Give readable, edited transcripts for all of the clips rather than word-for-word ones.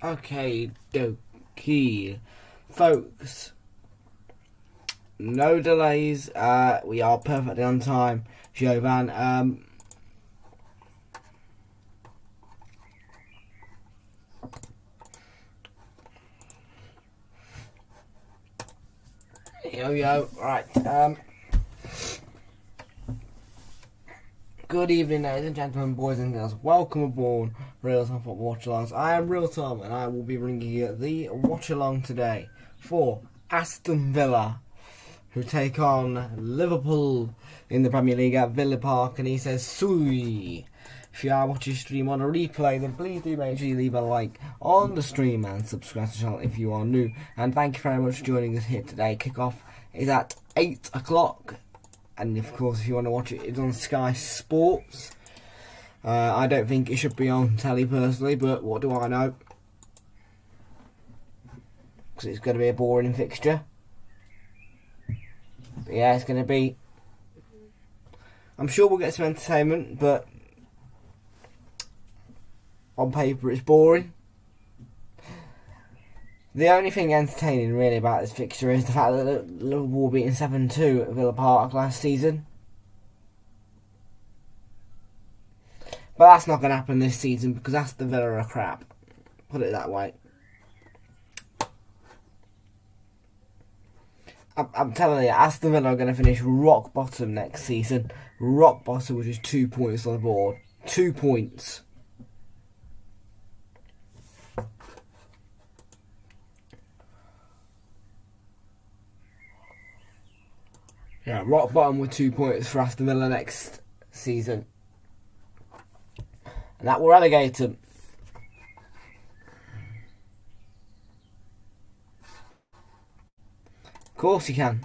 Okay, dokie. Folks, no delays. We are perfectly on time. Jovan, yo, right. Good evening, ladies and gentlemen, boys and girls. Welcome aboard Realltom for Watchalongs. I am Realltom, and I will be bringing you the watch-along today for Aston Villa, who take on Liverpool in the Premier League at Villa Park. And he says, "Sui." If you are watching stream on a replay, then please do make sure you leave a like on the stream and subscribe to the channel if you are new. And thank you very much for joining us here today. Kickoff is at 8 o'clock. And of course, if you want to watch it, it's on Sky Sports. I don't think it should be on telly personally, but what do I know? Because it's going to be a boring fixture. But yeah, it's going to be... I'm sure we'll get some entertainment, but on paper it's boring. The only thing entertaining really about this fixture is the fact that Liverpool beaten 7-2 at Villa Park last season. But that's not going to happen this season because Aston Villa are crap. Put it that way. I'm telling you, Aston Villa are going to finish rock bottom next season. Rock bottom, which is 2 points on the board. 2 points. Yeah, rock bottom with 2 points for Aston Villa next season. And that will relegate them. Of course you can.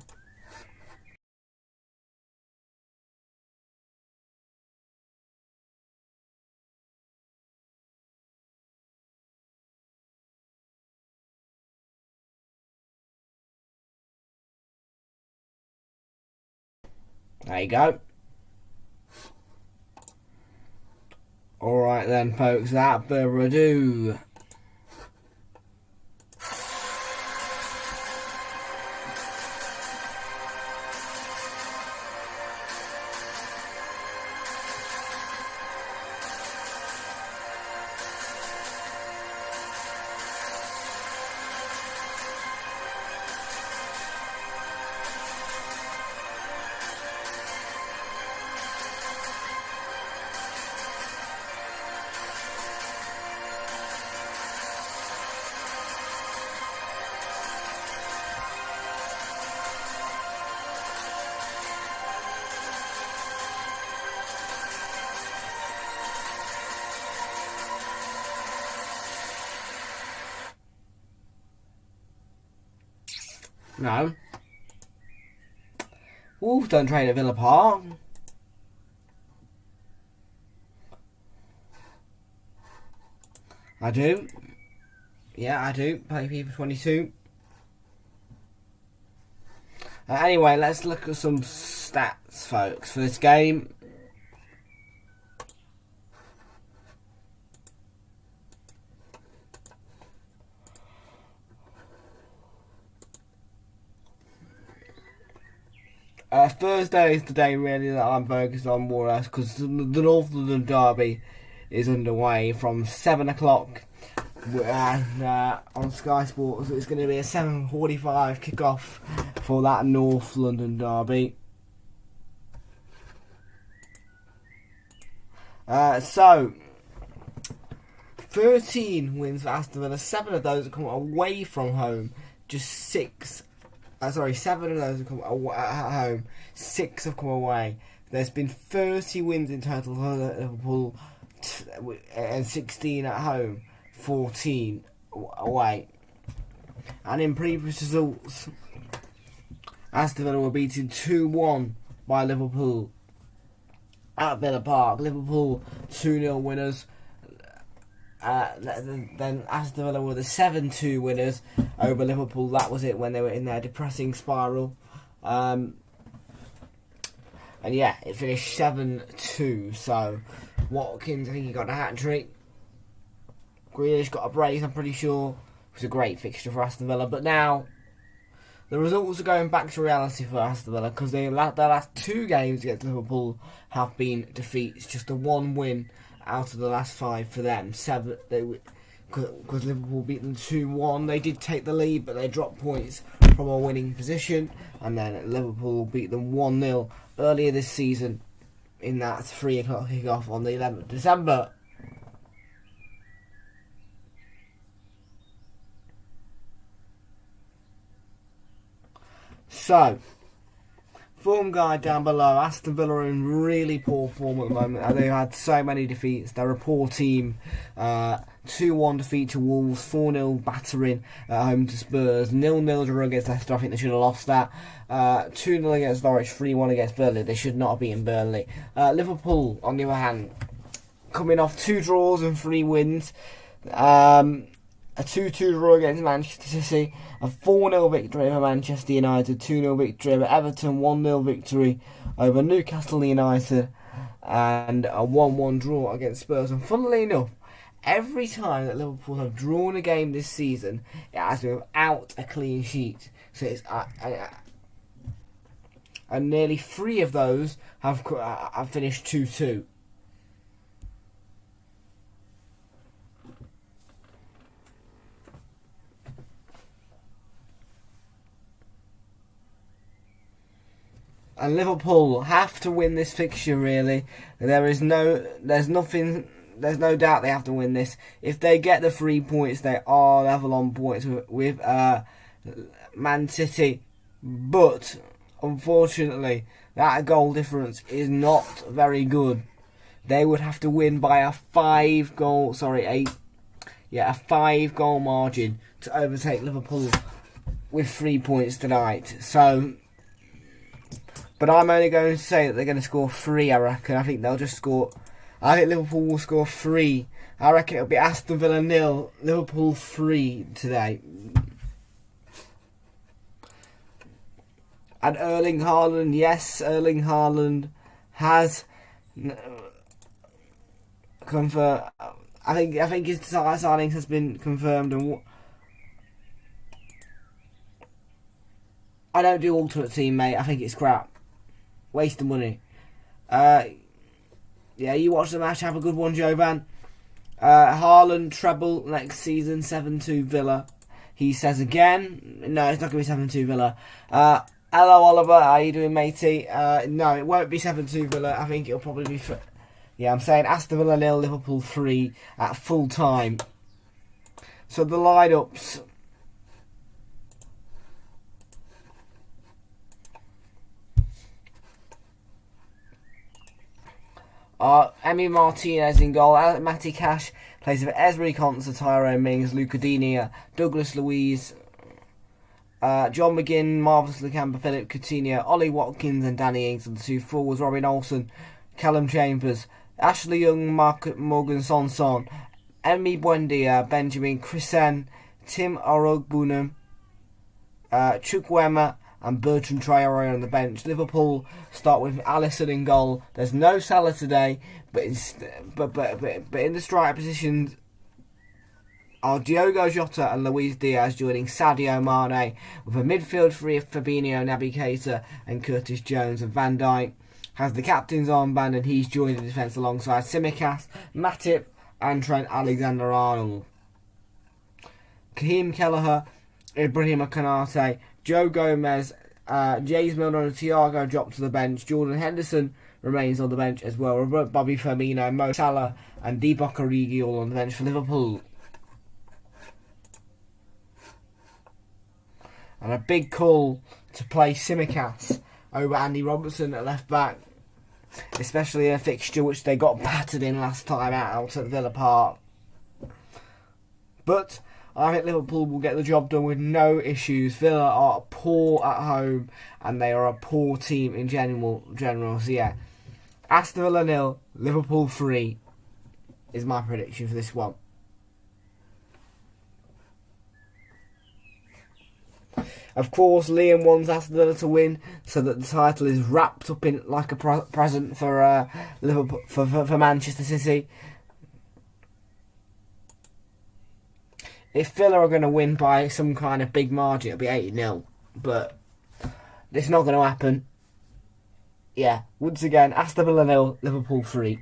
There you go. Alright then, folks, without further ado, no. Wolves don't train at Villa Park. I do. Yeah, I do. Play FIFA 22. Anyway, let's look at some stats, folks, for this game. Thursday is the day really that I'm focused on more or less because the North London derby is underway from 7 o'clock on Sky Sports. It's going to be a 7:45 kickoff for that North London derby. So 13 wins for Aston Villa. 7 of those have come away from home. Just 7 of those have come at home, 6 have come away. There's been 30 wins in total for Liverpool, and 16 at home, 14 away. And in previous results, Aston Villa were beaten 2-1 by Liverpool at Villa Park. Liverpool 2-0 winners. Then Aston Villa were the 7-2 winners over Liverpool. That was it when they were in their depressing spiral. And yeah, it finished 7-2. So Watkins, I think he got a hat-trick. Grealish got a brace, I'm pretty sure. It was a great fixture for Aston Villa. But now, the results are going back to reality for Aston Villa because their last 2 games against Liverpool have been defeats. Just a 1 win out of the last 5 for them. 7, because Liverpool beat them 2-1. They did take the lead, but they dropped points from a winning position. And then Liverpool beat them 1-0 earlier this season in that 3 o'clock kickoff on the 11th of December. So, form guide down below. Aston Villa are in really poor form at the moment. They've had so many defeats. They're a poor team. 2-1 defeat to Wolves, 4-0 battering at home to Spurs, 0-0 draw against Leicester. I think they should have lost that. 2-0 against Norwich, 3-1 against Burnley. They should not have beaten Burnley. Liverpool, on the other hand, coming off 2 draws and 3 wins. A 2-2 draw against Manchester City, a 4-0 victory over Manchester United, 2-0 victory over Everton, 1-0 victory over Newcastle United, and a 1-1 draw against Spurs. And funnily enough, every time that Liverpool have drawn a game this season, it has been without a clean sheet. So it's and nearly 3 of those have finished 2-2. And Liverpool have to win this fixture, really. There's no doubt they have to win this. If they get the 3 points, they are level on points with Man City. But, unfortunately, that goal difference is not very good. They would have to win by a 5-goal margin to overtake Liverpool with 3 points tonight. So, but I'm only going to say that they're going to score 3, I reckon. I think Liverpool will score 3. I reckon it'll be Aston Villa 0, Liverpool 3 today. And Erling Haaland, yes, Erling Haaland has confirmed. I think his signings has been confirmed, and I don't do Ultimate Team, mate. I think it's crap. Waste of money. Yeah, you watch the match. Have a good one, Jovan. Haaland treble next season, 7-2 Villa. He says again. No, it's not going to be 7-2 Villa. Hello, Oliver. How are you doing, matey? No, it won't be 7-2 Villa. I think it'll probably be... Yeah, I'm saying Aston Villa 0, Liverpool 3 at full time. So the lineups... Emi Martinez in goal. Matty Cash plays for Esri Konsa, Tyrone Mings, Luca Digne, Douglas Luiz, John McGinn, Marvellous Lucamba, Philip Coutinho, Ollie Watkins and Danny Ings are the 2 forwards. Robin Olsen, Callum Chambers, Ashley Young, Morgan Sanson, Emi Buendia, Benjamin Chrisen, Tim Orogbunam, Chukwuemeka and Bertrand Traore on the bench. Liverpool start with Alisson in goal. There's no Salah today, but in the striker positions are Diogo Jota and Luis Diaz joining Sadio Mane, with a midfield three of Fabinho, Naby Keita and Curtis Jones. And Van Dijk has the captain's armband, and he's joined the defence alongside Tsimikas, Matip and Trent Alexander-Arnold. Raheem Kelleher, Ibrahim Konate, Joe Gomez, James Milner and Thiago dropped to the bench. Jordan Henderson remains on the bench as well. Bobby Firmino, Mo Salah and Divock Origi all on the bench for Liverpool. And a big call to play Tsimikas over Andy Robertson at left back, especially in a fixture which they got battered in last time out at Villa Park. But I think Liverpool will get the job done with no issues. Villa are poor at home and they are a poor team in general. So yeah, Aston Villa 0, Liverpool 3 is my prediction for this one. Of course, Liam wants Aston Villa to win so that the title is wrapped up in like a present for Liverpool for Manchester City. if Villa are going to win by some kind of big margin, it'll be 8-0. But it's not going to happen. Yeah, once again, Aston Villa 0, Liverpool 3.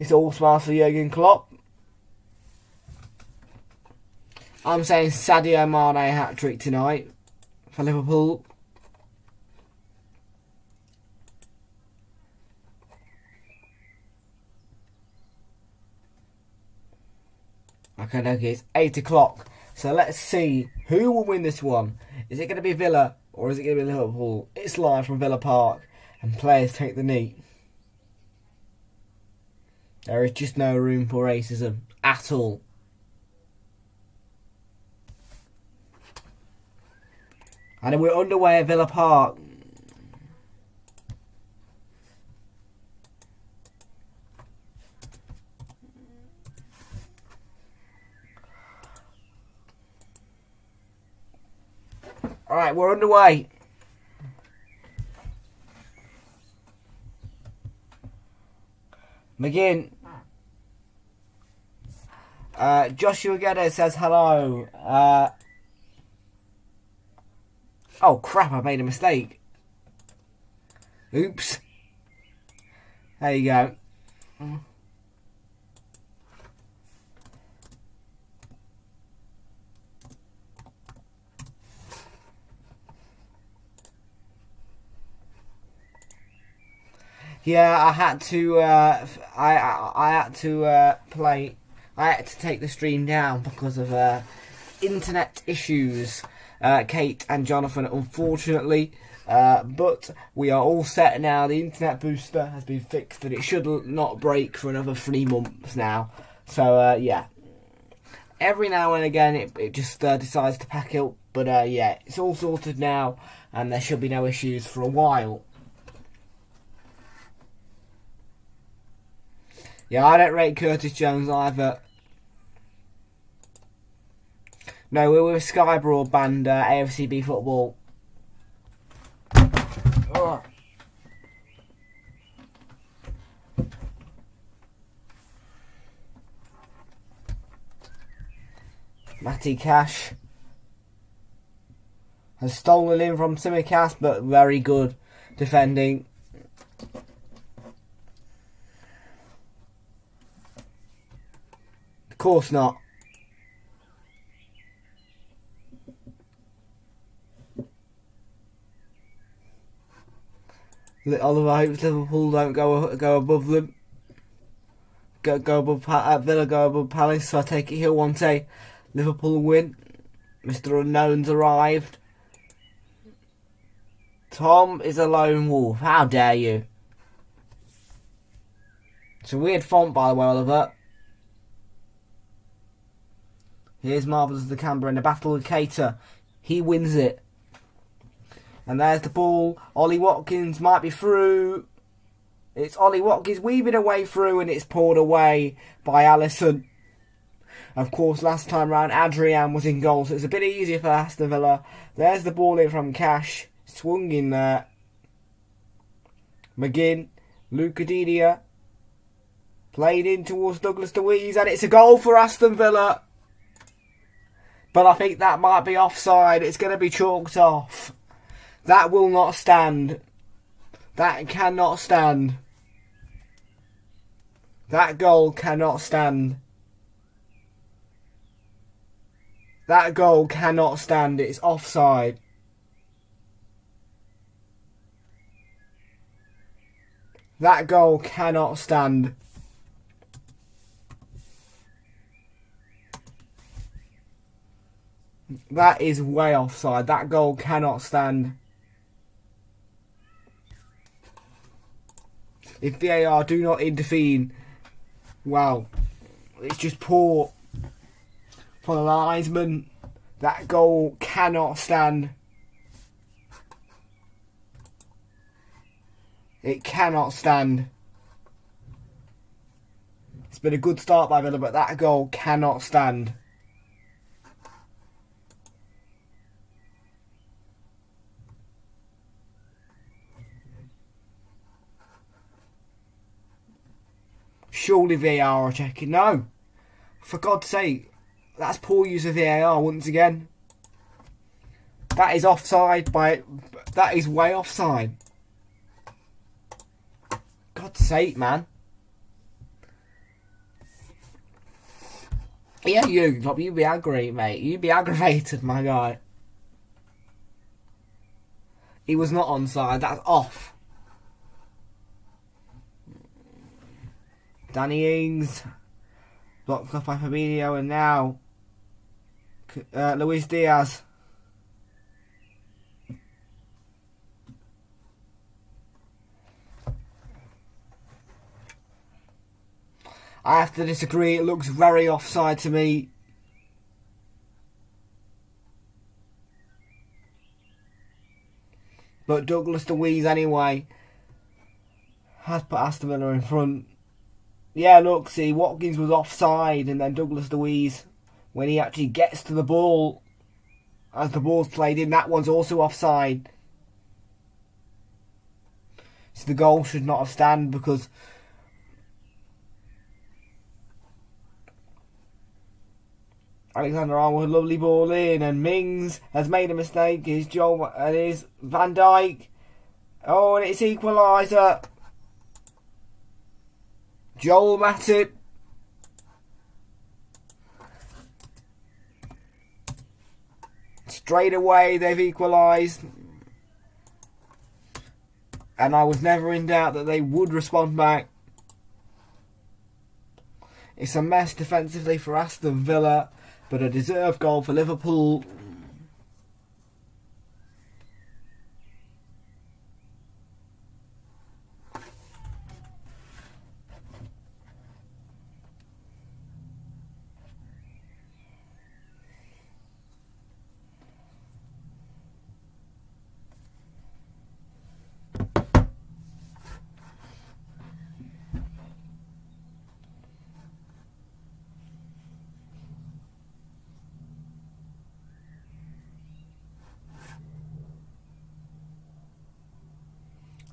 It's all smiles for Jurgen Klopp. I'm saying Sadio Mane hat-trick tonight for Liverpool. Okay, it's 8 o'clock. So let's see who will win this one. Is it going to be Villa or is it going to be Liverpool? It's live from Villa Park and players take the knee. There is just no room for racism at all. And we're underway at Villa Park. Alright, we're underway. McGinn. Joshua Geddes says hello. Oh crap, I made a mistake. Oops. There you go. Yeah, I had to. I had to play. I had to take the stream down because of internet issues. Kate and Jonathan, unfortunately, but we are all set now. The internet booster has been fixed, and it should not break for another 3 months now. So yeah, every now and again it just decides to pack up, but yeah, it's all sorted now, and there should be no issues for a while. Yeah, I don't rate Curtis Jones either. No, we're with Sky Broadband, AFCB Football. Oh. Matty Cash has stolen in from Simicast, but very good defending. Of course not. Oliver hopes Liverpool don't go above them. Go above Villa, go above Palace. So I take it he'll want a Liverpool win. Mr. Unknown's arrived. Tom is a lone wolf. How dare you? It's a weird font, by the way, Oliver. Here's Marvellous the Canberra in a battle with Cater. He wins it. And there's the ball. Ollie Watkins might be through. It's Ollie Watkins weaving away through, and it's poured away by Alisson. Of course, last time round, Adrian was in goal, so it's a bit easier for Aston Villa. There's the ball in from Cash. Swung in there. McGinn. Luca Didia. Played in towards Douglas Luiz, and it's a goal for Aston Villa. But I think that might be offside. It's going to be chalked off. That will not stand. That cannot stand. That goal cannot stand. That goal cannot stand. It's offside. That goal cannot stand. That is way offside. That goal cannot stand. If VAR do not intervene, wow, it's just poor for the linesman. That goal cannot stand. It cannot stand. It's been a good start by Villa, but that goal cannot stand. Surely VAR are checking. No. For God's sake, that's poor use of VAR once again. That is offside by... That is way offside. God's sake, man. Yeah, you be aggravated, mate. You be aggravated, my guy. He was not onside. That's off. Danny Ings. Blocked off by Fabinho, and now Luis Diaz. I have to disagree. It looks very offside to me. But Douglas Luiz anyway has put Aston Villa in front. Yeah, look, see, Watkins was offside, and then Douglas Luiz, when he actually gets to the ball, as the ball's played in, that one's also offside. So the goal should not have stand because Alexander-Arnold, lovely ball in, and Mings has made a mistake. Is Joel and is Van Dijk. Oh, and it's equaliser. Joel Matip. Straight away they've equalised. And I was never in doubt that they would respond back. It's a mess defensively for Aston Villa, but a deserved goal for Liverpool.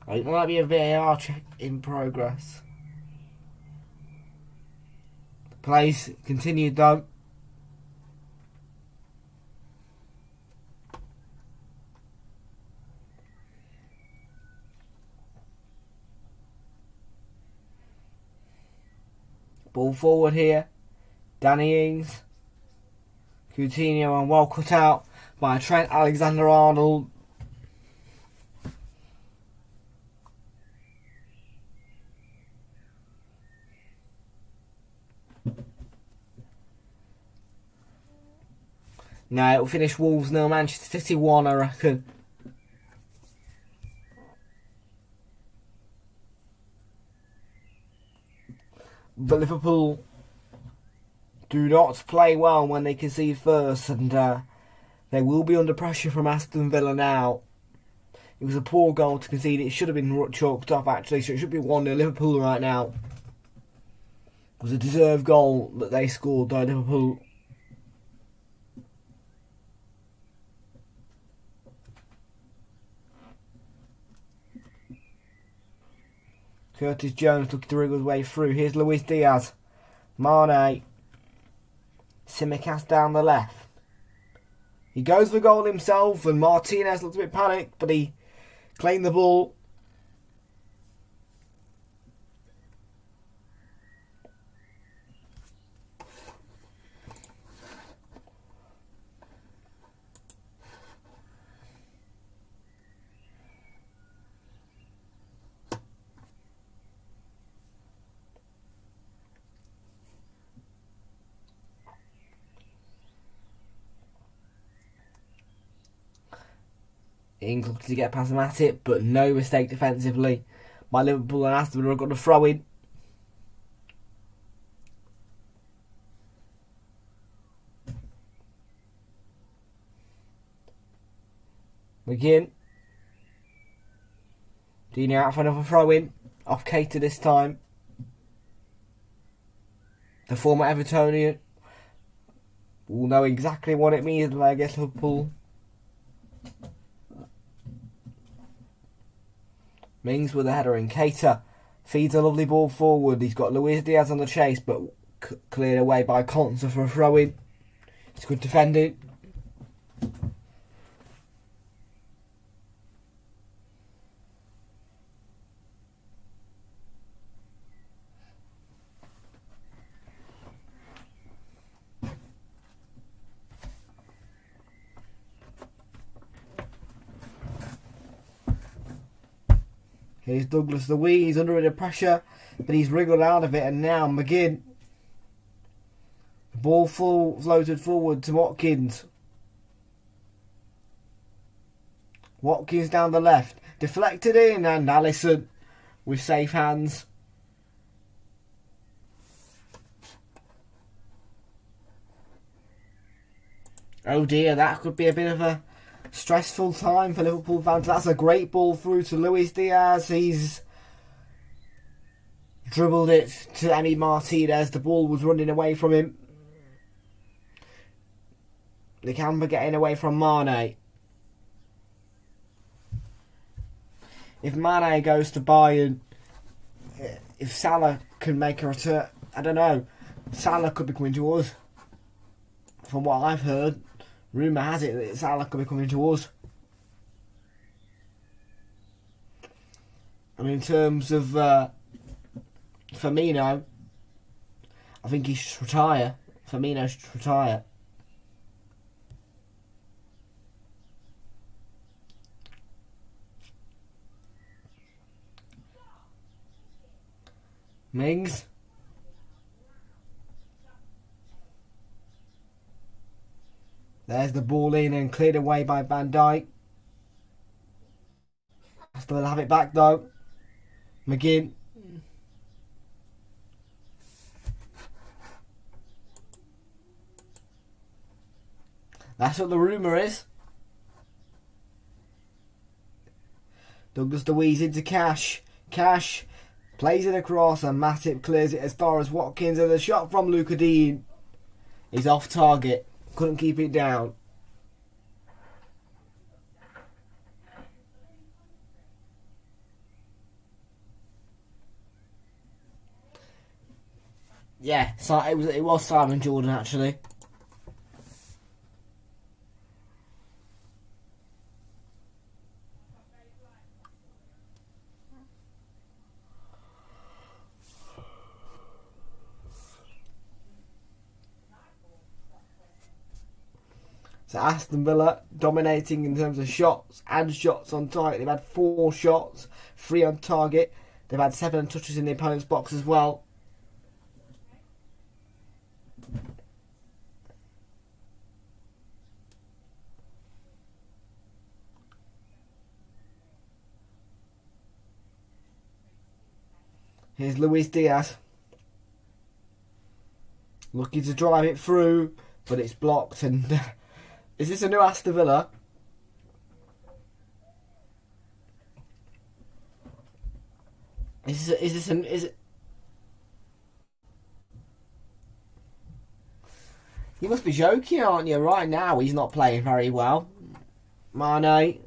I think there might be a VAR check in progress. The plays continued though. Ball forward here. Danny Ings. Coutinho, and well cut out by Trent Alexander-Arnold. Now it'll finish Wolves 0, Manchester City 1, I reckon. But Liverpool do not play well when they concede first, and they will be under pressure from Aston Villa now. It was a poor goal to concede. It should have been chalked up actually, so it should be 1-0 Liverpool right now. It was a deserved goal that they scored though, Liverpool. Curtis Jones looking to wriggle his way through. Here's Luis Diaz. Mane. Simicast down the left. He goes for goal himself, and Martinez looks a bit panicked, but he claimed the ball. Ings looking to get past Matip, but no mistake defensively by Liverpool, and Aston Villa have got a throw in. McGinn. Dino out for another throw in. Off Keita this time. The former Evertonian will know exactly what it means when I guess Liverpool. Mings with a header in. Keita feeds a lovely ball forward. He's got Luis Diaz on the chase, but cleared away by Conser for a throw-in. It's good defending. Here's Douglas Luiz. He's under a bit of pressure, but he's wriggled out of it, and now McGinn. The ball floated forward to Watkins. Watkins down the left. Deflected in, and Alisson with safe hands. Oh dear, that could be a bit of a stressful time for Liverpool fans. That's a great ball through to Luis Diaz. He's dribbled it to Emi Martinez. The ball was running away from him. The camera getting away from Mane. If Mane goes to Bayern, if Salah can make a return, I don't know. Salah could be coming to us. From what I've heard, rumour has it that Salah could be coming to us. And in terms of Firmino, I think he should retire. Firmino should retire. Mings. There's the ball in and cleared away by Van Dijk. Still have it back though. McGinn. That's what the rumour is. Douglas Luiz into Cash. Cash plays it across and Matip clears it as far as Watkins, and the shot from Luka Dean is off target. Couldn't keep it down. Yeah, so it was Simon Jordan actually. So Aston Villa dominating in terms of shots and shots on target. They've had 4 shots, 3 on target. They've had 7 touches in the opponent's box as well. Here's Luis Diaz. Looking to drive it through, but it's blocked. And is this a new Aston Villa? Is it? You must be joking, aren't you? Right now, he's not playing very well. Mane,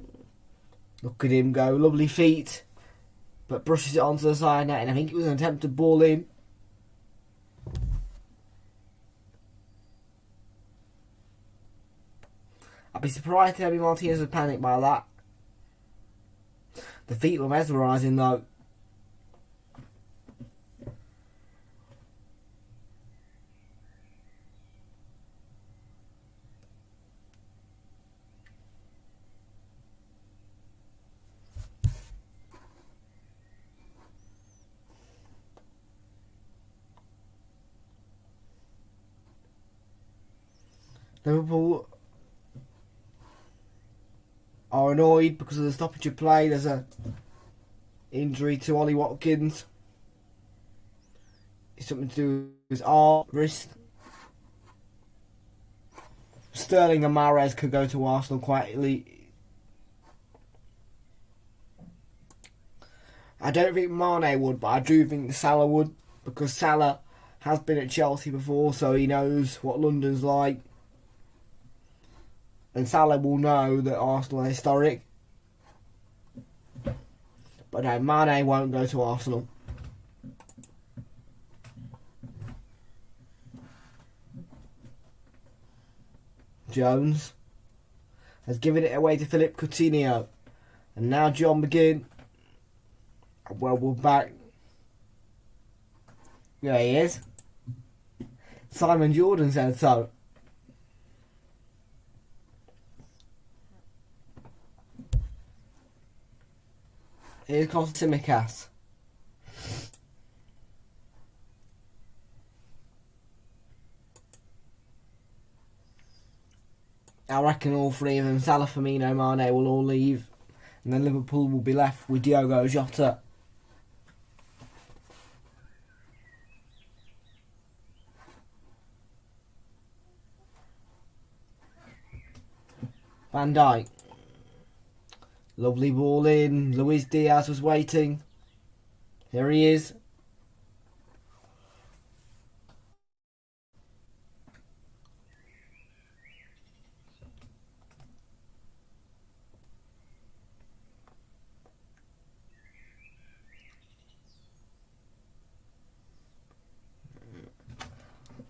look at him go. Lovely feet, but brushes it onto the side net, and I think it was an attempted ball in. I'd be surprised if Emi Martinez was panicked by that. The feet were mesmerising though. Liverpool are annoyed because of the stoppage of play. There's a injury to Ollie Watkins. It's something to do with his arm, wrist. Sterling and Mahrez could go to Arsenal quietly. I don't think Mane would, but I do think Salah would, because Salah has been at Chelsea before, so he knows what London's like. And Salah will know that Arsenal are historic. But no, Mane won't go to Arsenal. Jones has given it away to Philip Coutinho. And now John McGinn. Well, we're back. There he is. Simon Jordan said so. Here's Tsimikas. I reckon all three of them, Salah, Firmino, Mane, will all leave. And then Liverpool will be left with Diogo Jota. Van Dijk. Lovely ball in. Luis Diaz was waiting. Here he is.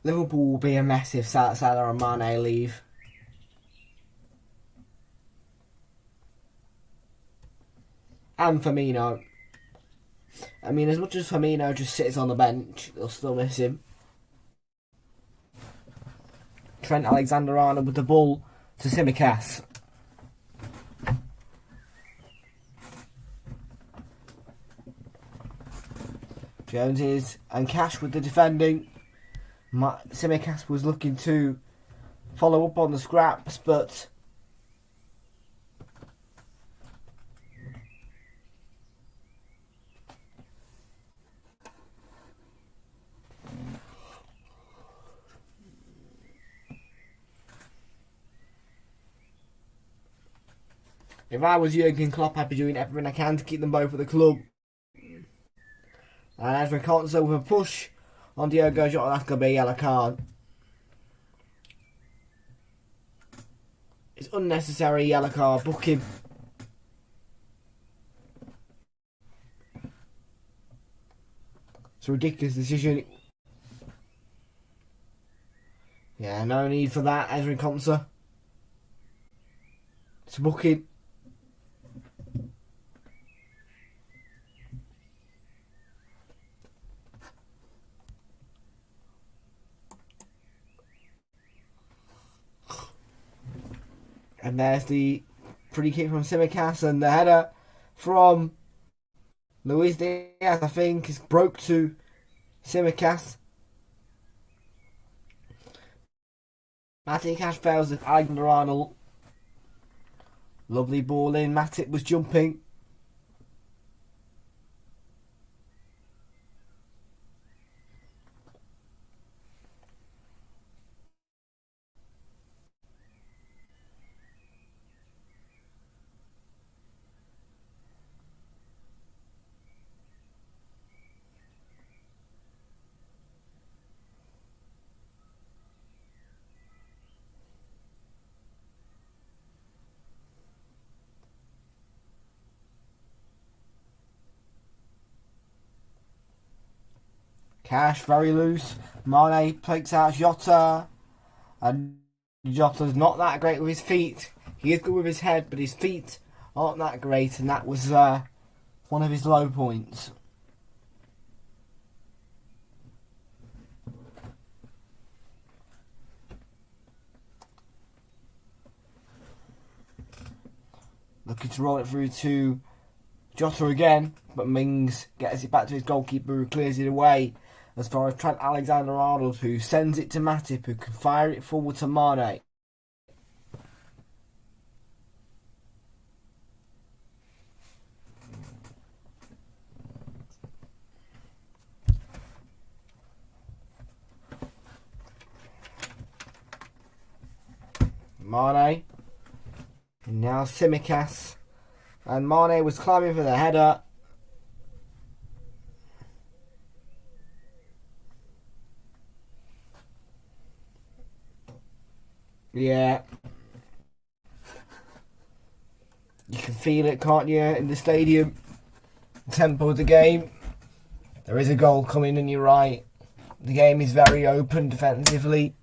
Liverpool will be a mess if Salah and Mane leave. And Firmino. I mean, as much as Firmino just sits on the bench, they'll still miss him. Trent Alexander-Arnold with the ball to Tsimikas. Jones is and Cash with the defending. Tsimikas was looking to follow up on the scraps, but if I was Jurgen Klopp, I'd be doing everything I can to keep them both at the club. And as we can't with a push on Diogo Jota, that's going to be a yellow card. It's unnecessary yellow card. Book him. It's a ridiculous decision. Yeah, no need for that, Ezri Konsa. It's a booking. And there's the free kick from Tsimikas, and the header from Luis Diaz, I think, is broke to Tsimikas. Matip Cash fails with Alexander-Arnold. Lovely ball in. Matip was jumping. Cash very loose. Mane takes out Jota. And Jota's not that great with his feet. He is good with his head, but his feet aren't that great, and that was one of his low points. Looking to roll it through to Jota again, but Mings gets it back to his goalkeeper, who clears it away. As far as Trent Alexander-Arnold, who sends it to Matip, who can fire it forward to Mane. Mane. And now Tsimikas. And Mane was climbing for the header. Yeah. You can feel it, can't you, in the stadium? The tempo of the game. There is a goal coming, and you're right. The game is very open defensively.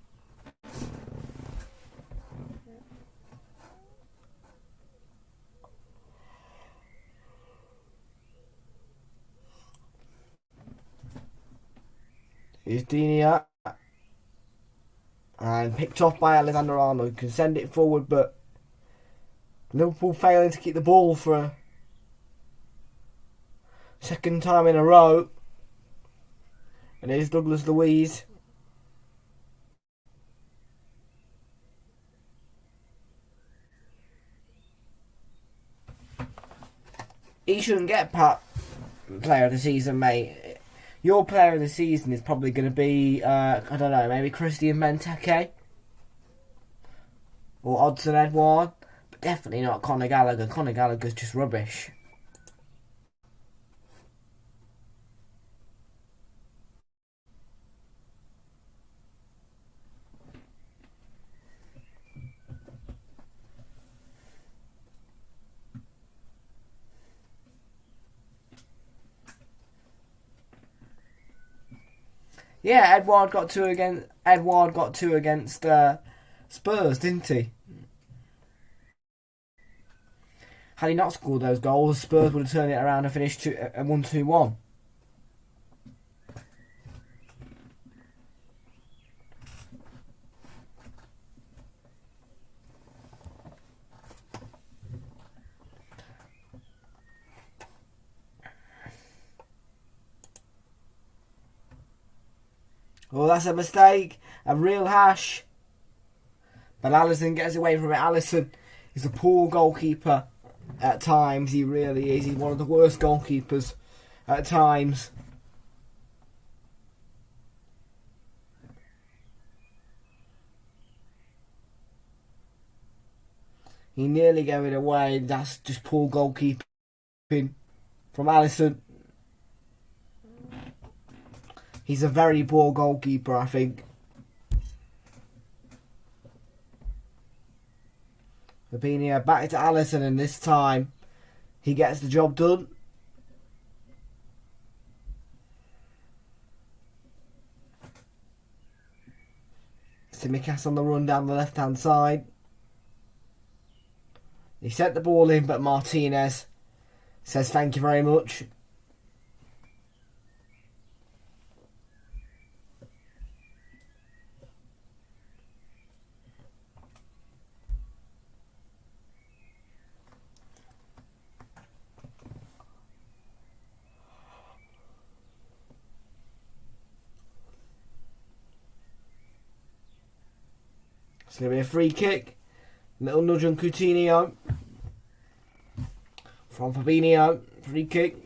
Here's Denia. And picked off by Alexander-Arnold. Can send it forward, but Liverpool failing to keep the ball for a second time in a row. And here's Douglas Luiz. He shouldn't get player of the season, mate. Your player of the season is probably going to be, I don't know, maybe Christian Benteke or Odsonne Edouard, but definitely not Conor Gallagher. Conor Gallagher's just rubbish. Yeah, Edouard got two against Spurs, didn't he? Had he not scored those goals, Spurs would have turned it around and finished 1-2-1. Oh, that's a mistake. A real hash. But Alisson gets away from it. Alisson is a poor goalkeeper at times. He really is. He's one of the worst goalkeepers at times. He nearly gave it away. That's just poor goalkeeping from Alisson. He's a very poor goalkeeper, I think. Fabinho back to Alisson, and this time he gets the job done. Tsimikas on the run down the left-hand side. He sent the ball in, but Martinez says thank you very much. It's going to be a free kick. Little nudge on Coutinho. From Fabinho. Free kick.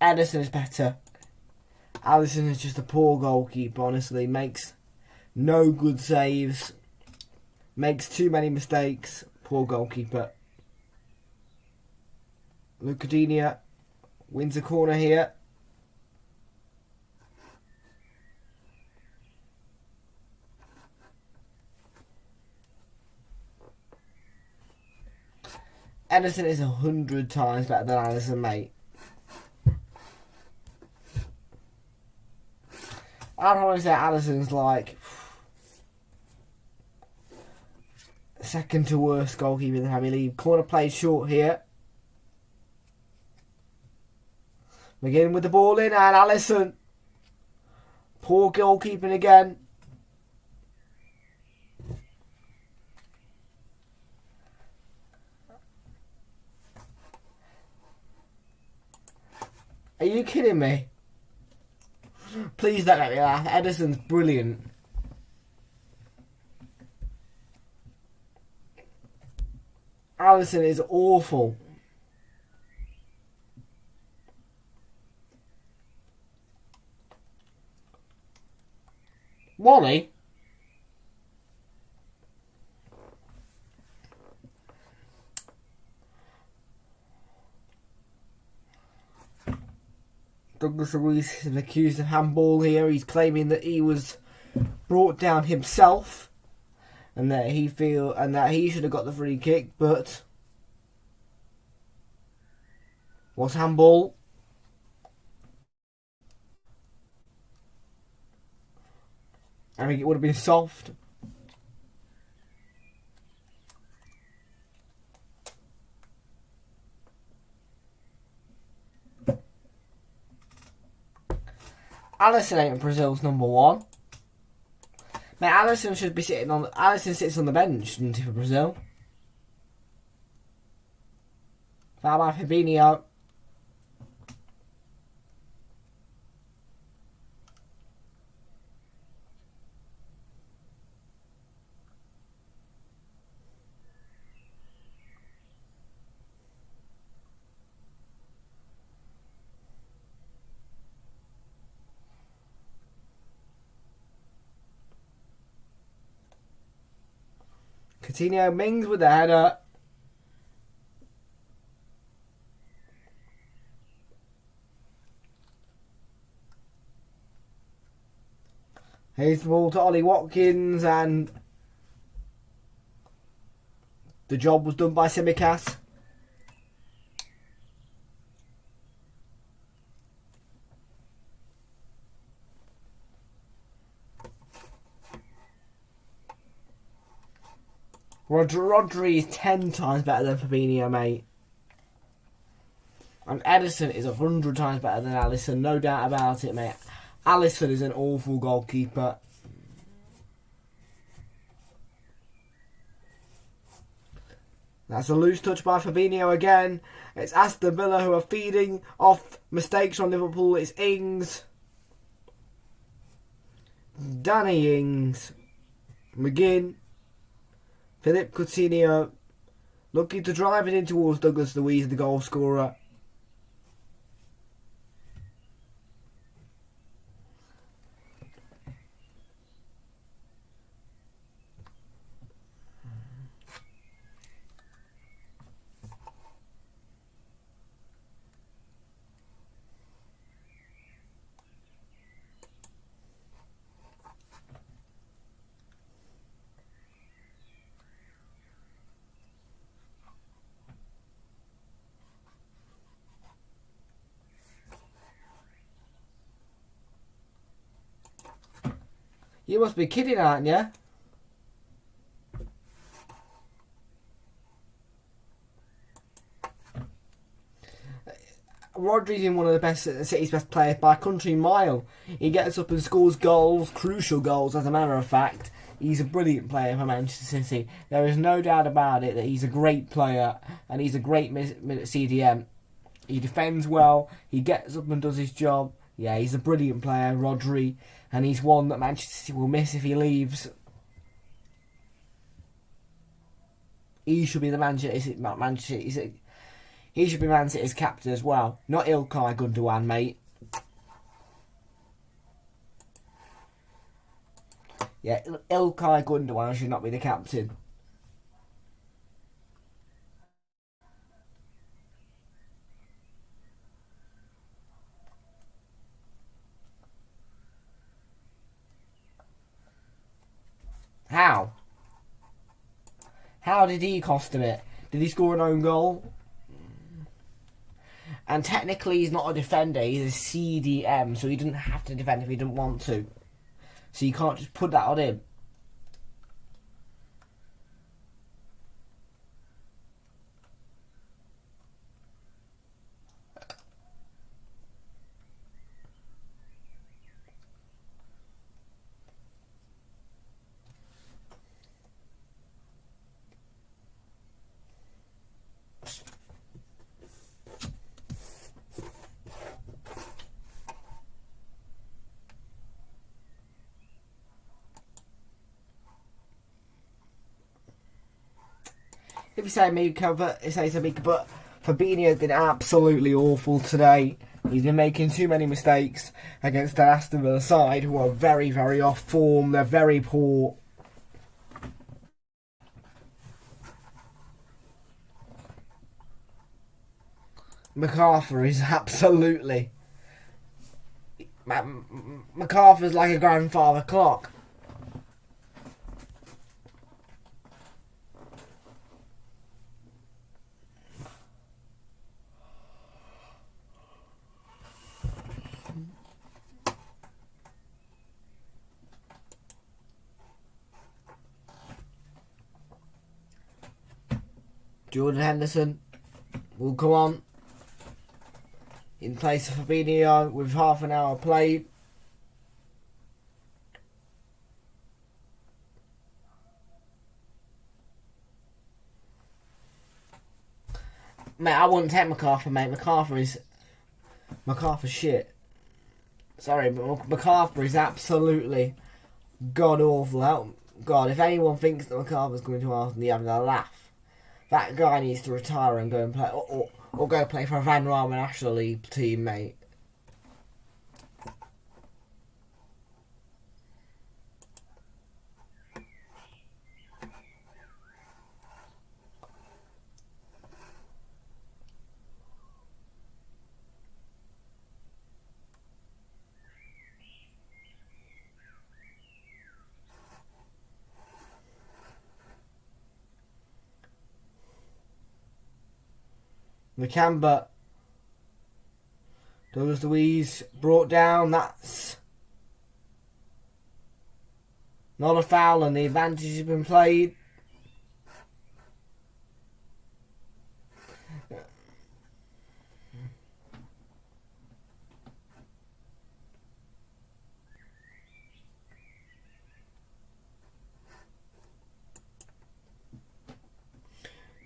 Ederson is better. Alisson is just a poor goalkeeper, honestly. Makes no good saves. Makes too many mistakes. Poor goalkeeper. Coutinho wins a corner here. Ederson is 100 times better than Alisson, mate. I'd probably say Alisson's like second to worst goalkeeper in the Premier League. Corner played short here. McGinn with the ball in, and Alisson. Poor goalkeeping again. Are you kidding me? Please don't let me laugh. Ederson's brilliant. Alisson is awful. Wally? Douglas Luiz is accused of handball here. He's claiming that he was brought down himself and that he should have got the free kick, but was handball. I think it would have been soft. Alisson ain't Brazil's number one. Mate, Alisson should be sitting on. Alisson sits on the bench, doesn't he, for Brazil? Foul by Fabinho. Coutinho Mings with the header. Here's the ball to Ollie Watkins, and the job was done by Simicas. Rodri is 10 times better than Fabinho, mate. And Edison is 100 times better than Alisson, no doubt about it, mate. Alisson is an awful goalkeeper. That's a loose touch by Fabinho again. It's Aston Villa who are feeding off mistakes from Liverpool. It's Ings. Danny Ings. McGinn. Philip Coutinho looking to drive it in towards Douglas Luiz, the goal scorer. You must be kidding, aren't you? Rodri's in one of the best City's best players by a country mile. He gets up and scores goals, crucial goals as a matter of fact. He's a brilliant player for Manchester City. There is no doubt about it that he's a great player and he's a great CDM. He defends well, he gets up and does his job. Yeah, he's a brilliant player, Rodri, and he's one that Manchester City will miss if he leaves. He should be the he should be Man City's captain as well, not Ilkay Gundogan, mate. Yeah, Ilkay Gundogan should not be the captain. How? How did he cost him it? Did he score an own goal? And technically he's not a defender, he's a CDM, so he didn't have to defend if he didn't want to. So you can't just put that on him. If you say Mika, but Fabinho's been absolutely awful today. He's been making too many mistakes against the Aston Villa side, who are very, very off form. They're very poor. MacArthur is absolutely... MacArthur's like a grandfather clock. Jordan Henderson will come on in place of Fabinho with half an hour played. Mate, I wouldn't take MacArthur, mate. MacArthur's shit. Sorry, but MacArthur is absolutely god awful. God, if anyone thinks that MacArthur's going to Arsenal, you're having a laugh. That guy needs to retire and go and play, or go play for a Van Raamen National League team, mate. Nakamba. Douglas Luiz brought down. That's not a foul, and the advantage has been played.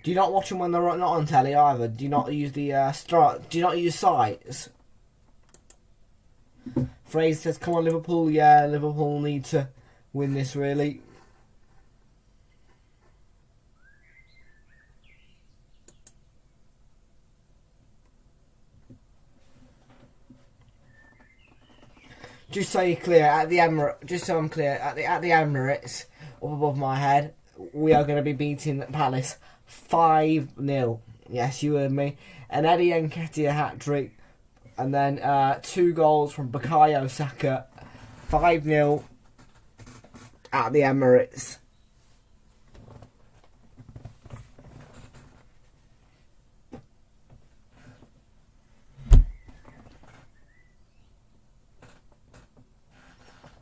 Do you not watch them when they're not on telly either? Do you not use the Do you not use sites? Fraser says, "Come on, Liverpool." Yeah, Liverpool need to win this, really. Just so you're clear, at the Emirates, up above my head, we are going to be beating Palace 5-0. Yes, you heard me. An Eddie Nketiah hat-trick. And then 2 goals from Bukayo Saka. 5-0 at the Emirates.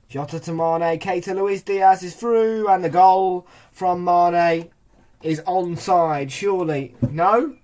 Jota to Mane. Keita Luis Diaz is through. And the goal from Mane is onside, surely. No?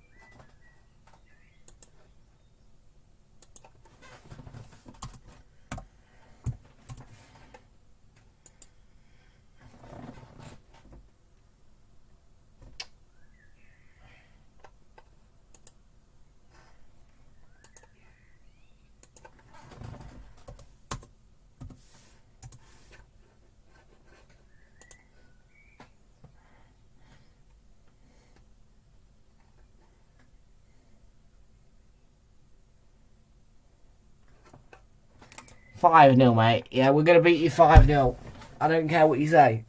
"5-0, mate. Yeah, we're going to beat you 5-0. I don't care what you say.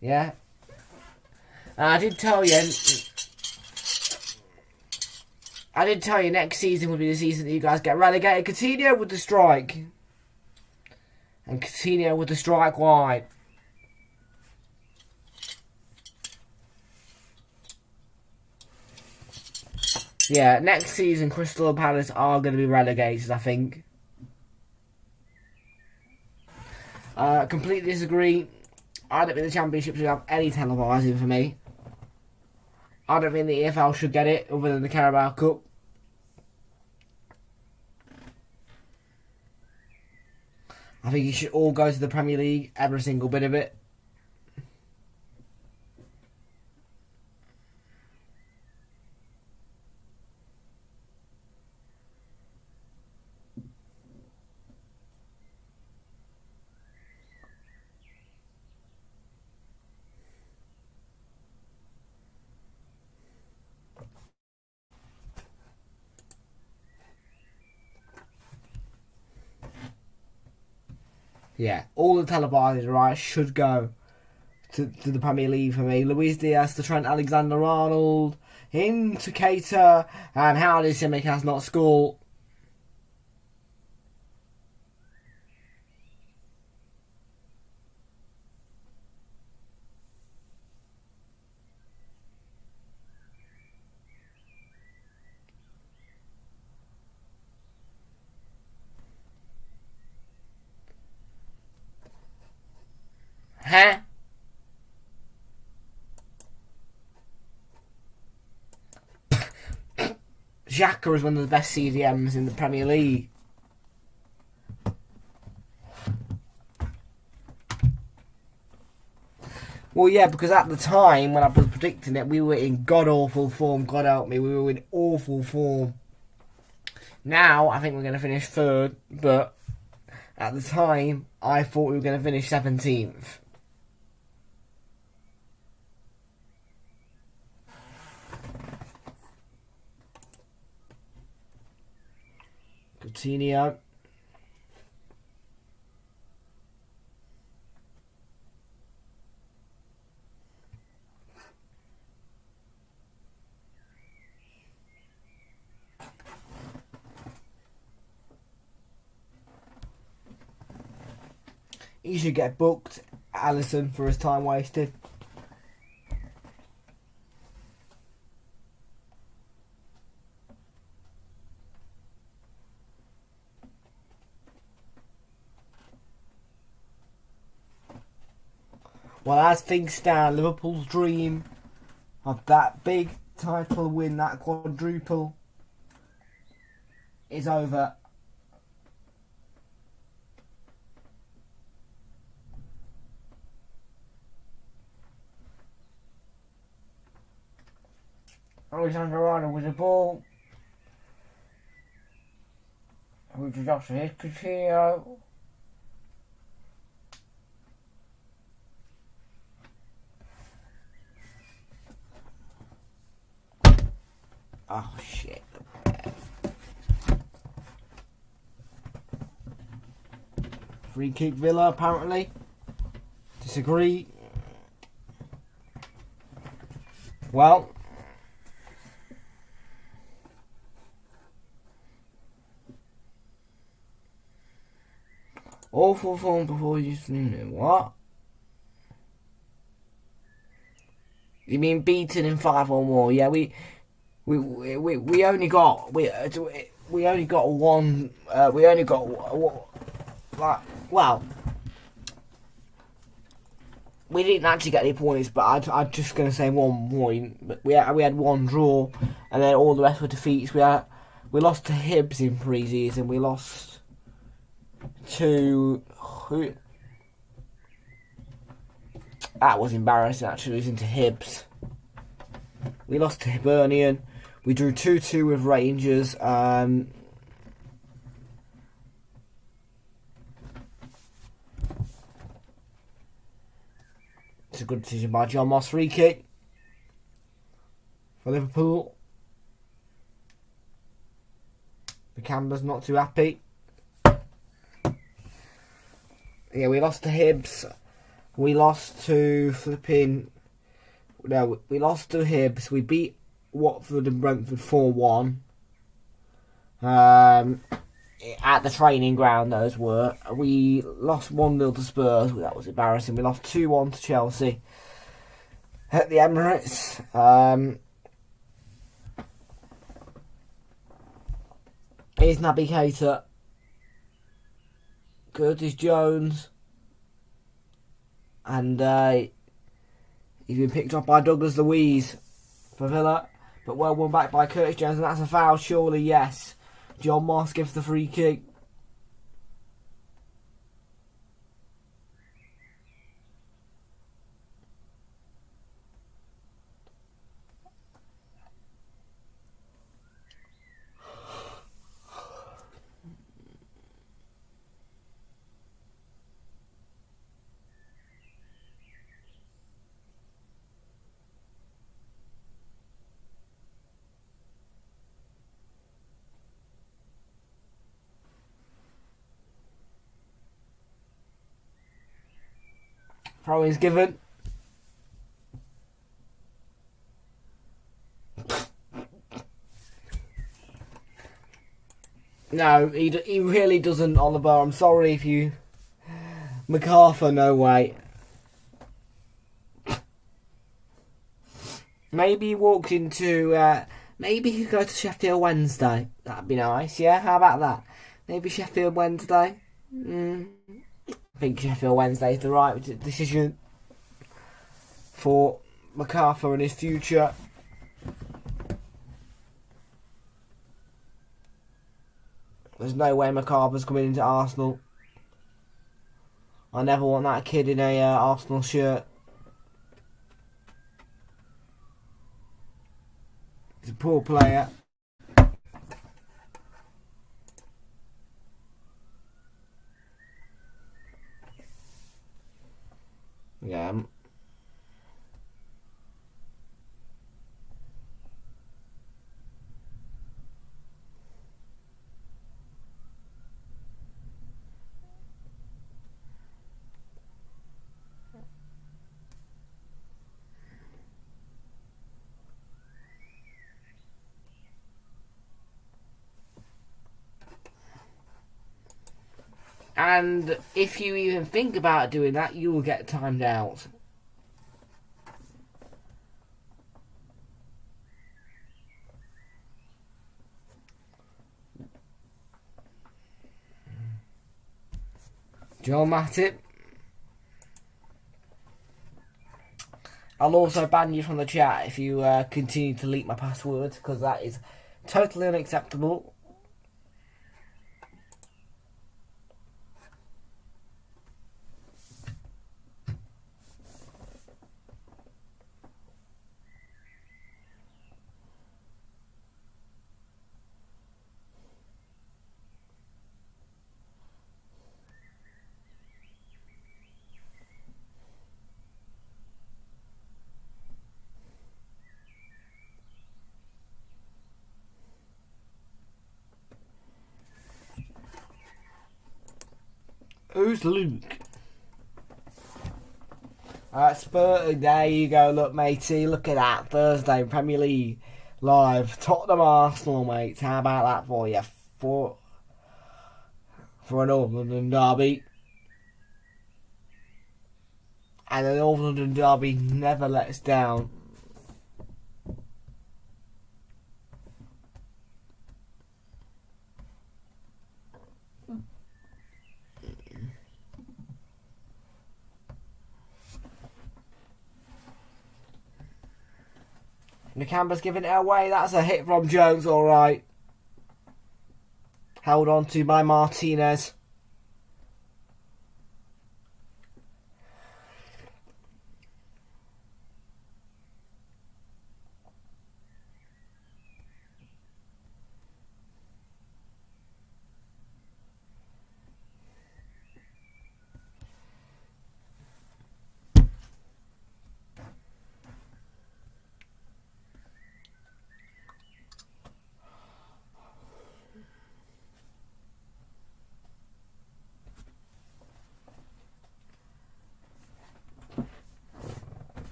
Yeah? And I did tell you next season would be the season that you guys get relegated. Coutinho with the strike. And Coutinho with the strike wide. Yeah, next season Crystal Palace are going to be relegated, I think. Completely disagree. I don't think the Championship should have any televising for me. I don't think the EFL should get it, other than the Carabao Cup. I think it should all go to the Premier League, every single bit of it. Yeah, all the televised rights should go to the Premier League for me. Luis Diaz to Trent Alexander-Arnold, into Keita, and how did Tsimikas not score? Huh? Xhaka is one of the best CDMs in the Premier League. Well, yeah, because at the time when I was predicting it, we were in god-awful form. God help me, we were in awful form. Now, I think we're going to finish third, but at the time, I thought we were going to finish 17th. Coutinho. He should get booked, Alisson, for his time wasted. Well, as things stand, Liverpool's dream of that big title win, that quadruple, is over. Alexander Arnold with the ball. Who just off to his Coutinho. Oh shit. Free kick Villa apparently. Disagree. Well, awful form before you what? You mean beaten in 5 or more? Yeah, we only got one. We only got well. We didn't actually get any points, but I'm just going to say 1 point. But we had 1 draw, and then all the rest were defeats. We lost to Hibs in pre-season. We lost to who? That was embarrassing, actually, losing to Hibs. We lost to Hibernian. We drew 2-2 with Rangers. It's a good decision by John Moss. Free kick for Liverpool. The camera's not too happy. Yeah, we lost to Hibs. We lost to we lost to Hibs. We beat Watford and Brentford 4-1. At the training ground, those were. We lost 1-0 to Spurs. That was embarrassing. We lost 2-1 to Chelsea at the Emirates. Here's Naby Keita. Curtis Jones. And he's been picked up by Douglas Luiz for Villa. But well won back by Curtis Jones. And that's a foul, surely, yes. John Moss gives the free kick. Throw is given. No, he really doesn't, Oliver. I'm sorry if you... MacArthur, no way. Maybe he walked into... maybe he could go to Sheffield Wednesday. That'd be nice, yeah? How about that? Maybe Sheffield Wednesday? I think Sheffield Wednesday is the right decision for MacArthur and his future. There's no way MacArthur's coming into Arsenal. I never want that kid in a Arsenal shirt. He's a poor player. Yeah. And if you even think about doing that, you will get timed out. John Matip. I'll also ban you from the chat if you continue to leak my passwords, because that is totally unacceptable. Who's Luke? Spurs, there you go, look matey, look at that, Thursday, Premier League, live, Tottenham Arsenal, mates, how about that for you, for an North London derby, and the North London derby never lets down. Nakamba's giving it away. That's a hit from Jones, alright. Held on to by Martinez.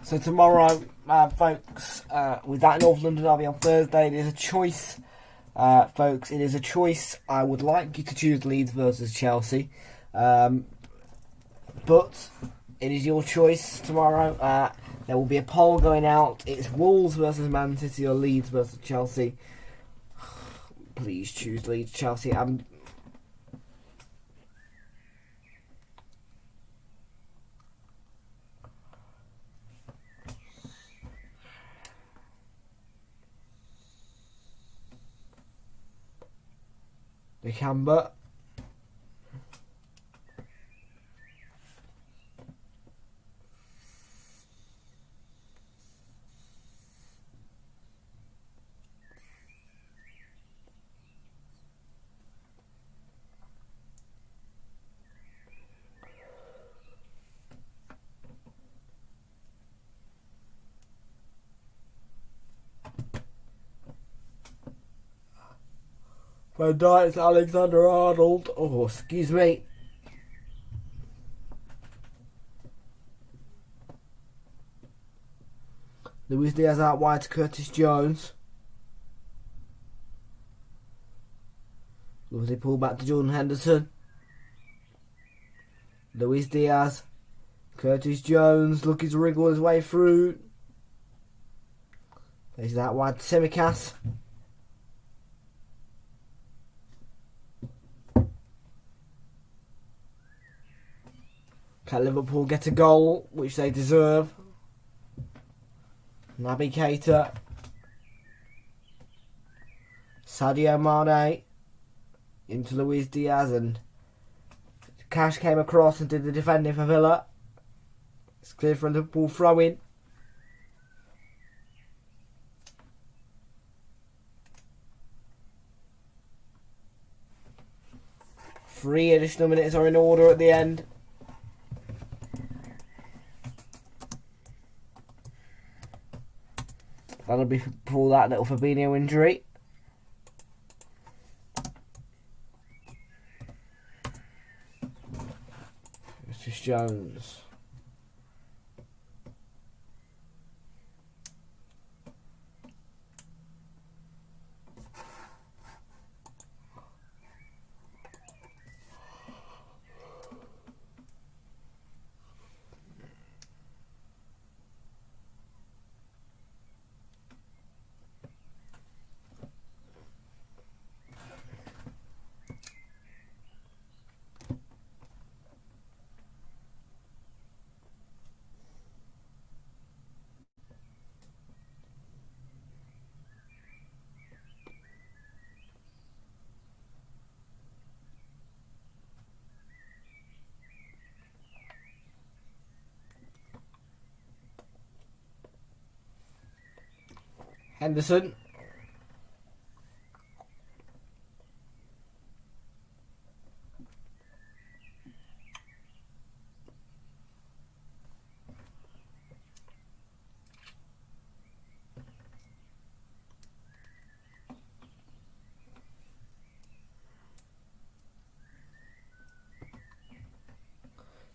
So tomorrow, folks, with that North London derby on Thursday, it is a choice, folks. It is a choice. I would like you to choose Leeds versus Chelsea, but it is your choice tomorrow. There will be a poll going out. It's Wolves versus Man City or Leeds versus Chelsea. Please choose Leeds, Chelsea. Nakamba. Van Dijk's Alexander-Arnold. Oh, excuse me. Luis Diaz out wide to Curtis Jones. Lovely pull back to Jordan Henderson. Luis Diaz. Curtis Jones looking to wriggle his way through. Places that wide to Tsimikas. Can Liverpool get a goal, which they deserve? Naby Keita. Sadio Mane. Into Luis Diaz, and Cash came across and did the defending for Villa. It's clear for a Liverpool throw-in. Three additional minutes are in order at the end. That'll be for that little Fabinho injury. This is Jones. Henderson.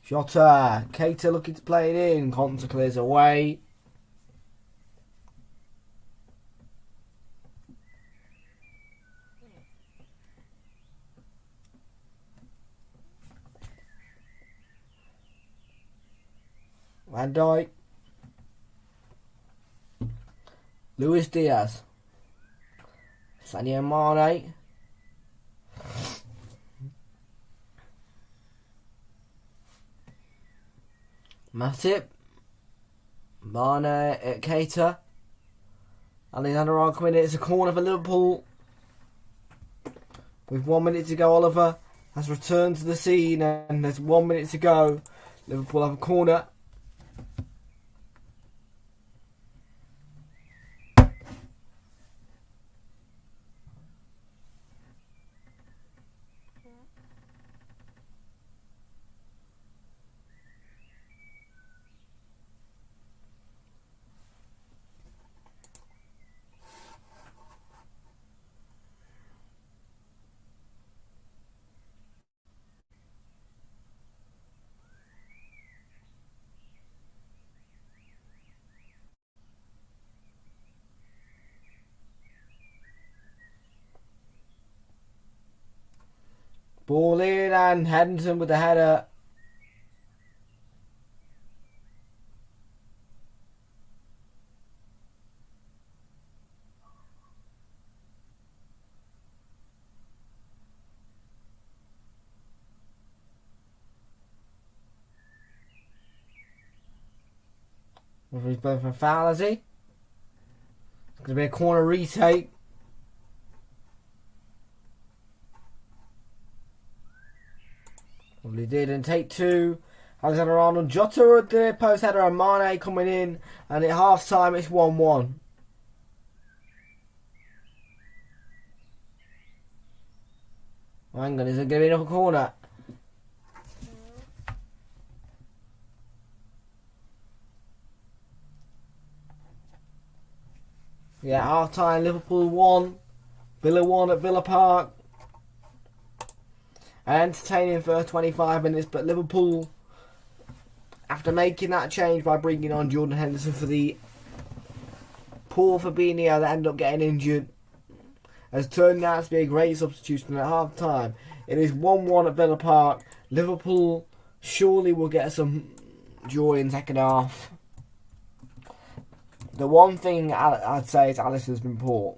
Jota. Keita looking to play it in. Conte clears away. Van Dijk. Luis Diaz. Sadio Mane. Matip. Mane at Keita. Alexander-Arnold coming in. It's a corner for Liverpool. With 1 minute to go, Oliver has returned to the scene and there's 1 minute to go. Liverpool have a corner. Ball in and Henderson with the header. He's going for a foul, is he? It's going to be a corner retake. Probably did, and take two. Alexander-Arnold, Jota at the post header and Mane coming in, and at half time it's 1-1. Hang on, is it going to be another corner? Yeah, half time, Liverpool 1, Villa 1 at Villa Park. Entertaining for 25 minutes, but Liverpool, after making that change by bringing on Jordan Henderson for the poor Fabinho that ended up getting injured, has turned out to be a great substitution at half time. It is 1-1 at Villa Park. Liverpool surely will get some joy in second half. The one thing I'd say is Alisson's been poor.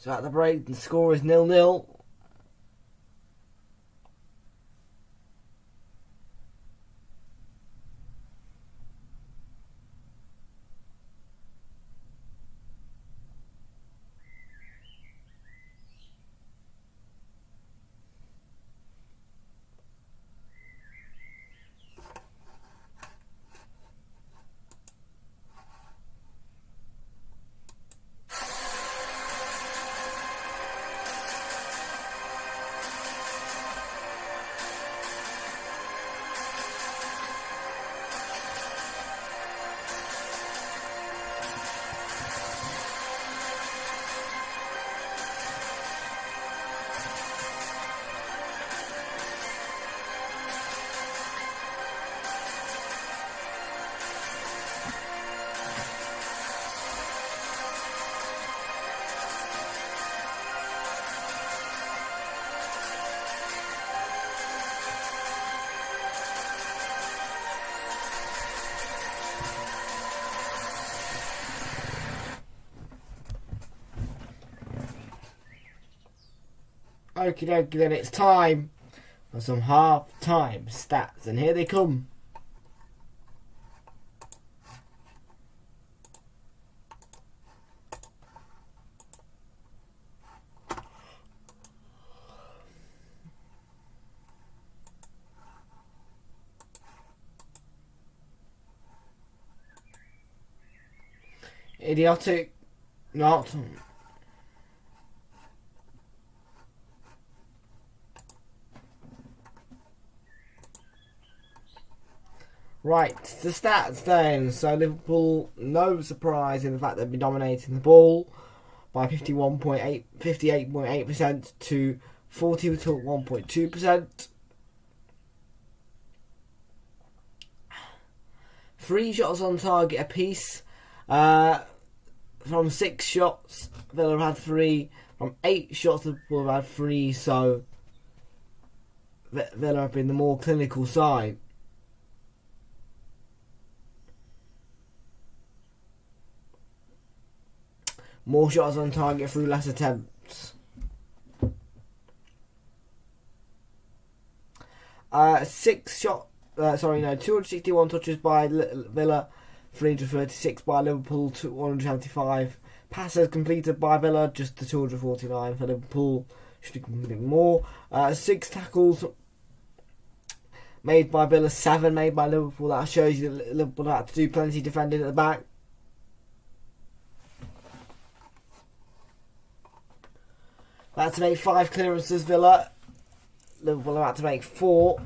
So at the break, the score is 0-0. Okie dokie, then it's time for some half-time stats, and here they come. Idiotic, not. Right, the stats then. So Liverpool, no surprise in the fact they've been dominating the ball by 58.8% to 41.2%. 3 shots on target apiece. From 6 shots, Villa have had 3. From 8 shots, Liverpool have had 3. So Villa have been the more clinical side. More shots on target through less attempts. 261 touches by Villa, 336 by Liverpool, 175. Passes completed by Villa, just the 249 for Liverpool. Should be completing more. 6 tackles made by Villa, 7 made by Liverpool. That shows you that Liverpool had to do plenty defending at the back. Had to make 5 clearances, Villa. Liverpool had to make 4.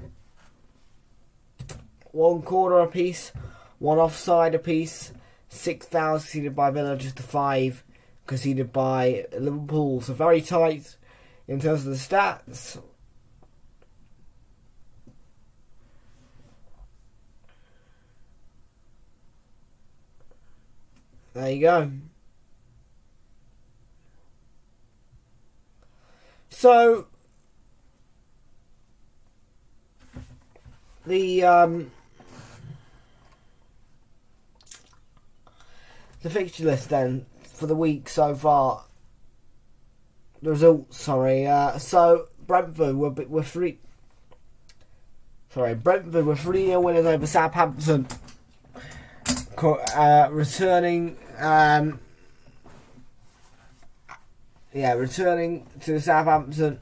1 corner apiece, 1 offside apiece. 6 fouls conceded by Villa, just the 5 conceded by Liverpool. So very tight in terms of the stats. There you go. So the fixture list then for the week so far. The results, sorry. So Brentford were 3. Brentford were 3-0 winners over Southampton. Returning to Southampton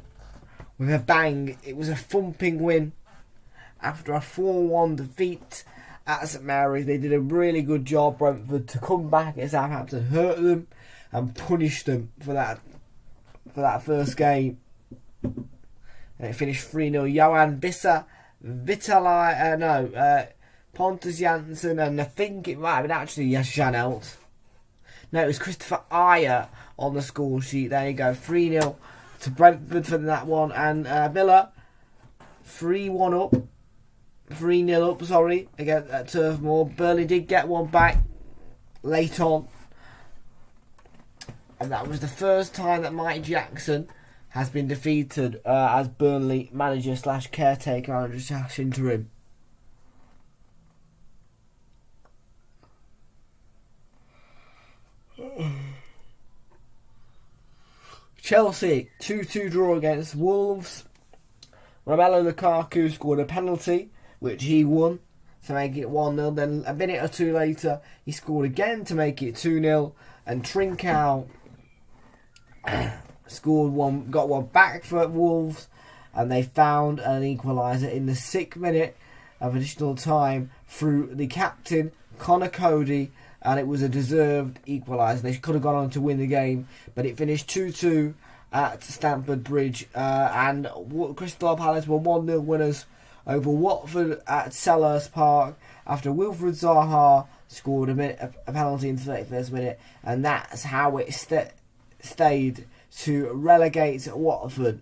with a bang. It was a thumping win after a 4-1 defeat at St Mary's. They did a really good job, Brentford, to come back at Southampton, hurt them and punish them for that first game. And it finished 3-0. Johan Visser, Pontus Jansson, and I think it might have been actually Janelt. No, it was Christopher Ayer on the score sheet. There you go, 3-0 to Brentford for that one. And Villa, 3-1 up. 3-0 up, against Turf Moor. Burnley did get one back late on. And that was the first time that Mike Jackson has been defeated as Burnley manager / caretaker manager / interim. Chelsea 2-2 draw against Wolves. Romelu Lukaku scored a penalty, which he won to make it 1-0. Then a minute or two later, he scored again to make it 2-0. And Trincao scored one, got one back for Wolves, and they found an equaliser in the 6th minute of additional time through the captain, Connor Cody, and it was a deserved equaliser. They could have gone on to win the game, but it finished 2-2 at Stamford Bridge, and Crystal Palace were 1-0 winners over Watford at Selhurst Park after Wilfred Zaha scored a penalty in the 31st minute, and that's how it stayed to relegate Watford.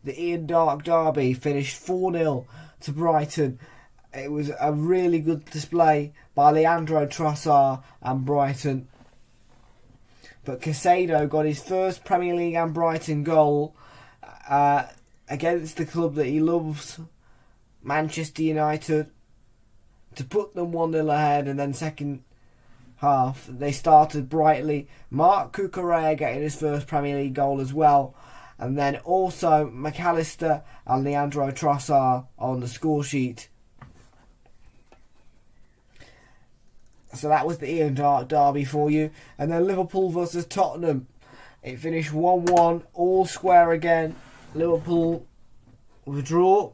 The Ian Dark derby finished 4-0 to Brighton. It was a really good display by Leandro Trossard and Brighton. But Caicedo got his first Premier League and Brighton goal against the club that he loves, Manchester United, to put them 1-0 ahead. And then second half, they started brightly. Mark Cucurella getting his first Premier League goal as well. And then also McAllister and Leandro Trossard on the score sheet. So that was the Ian Dark derby for you. And then Liverpool versus Tottenham. It finished 1-1, all square again. Liverpool with a draw.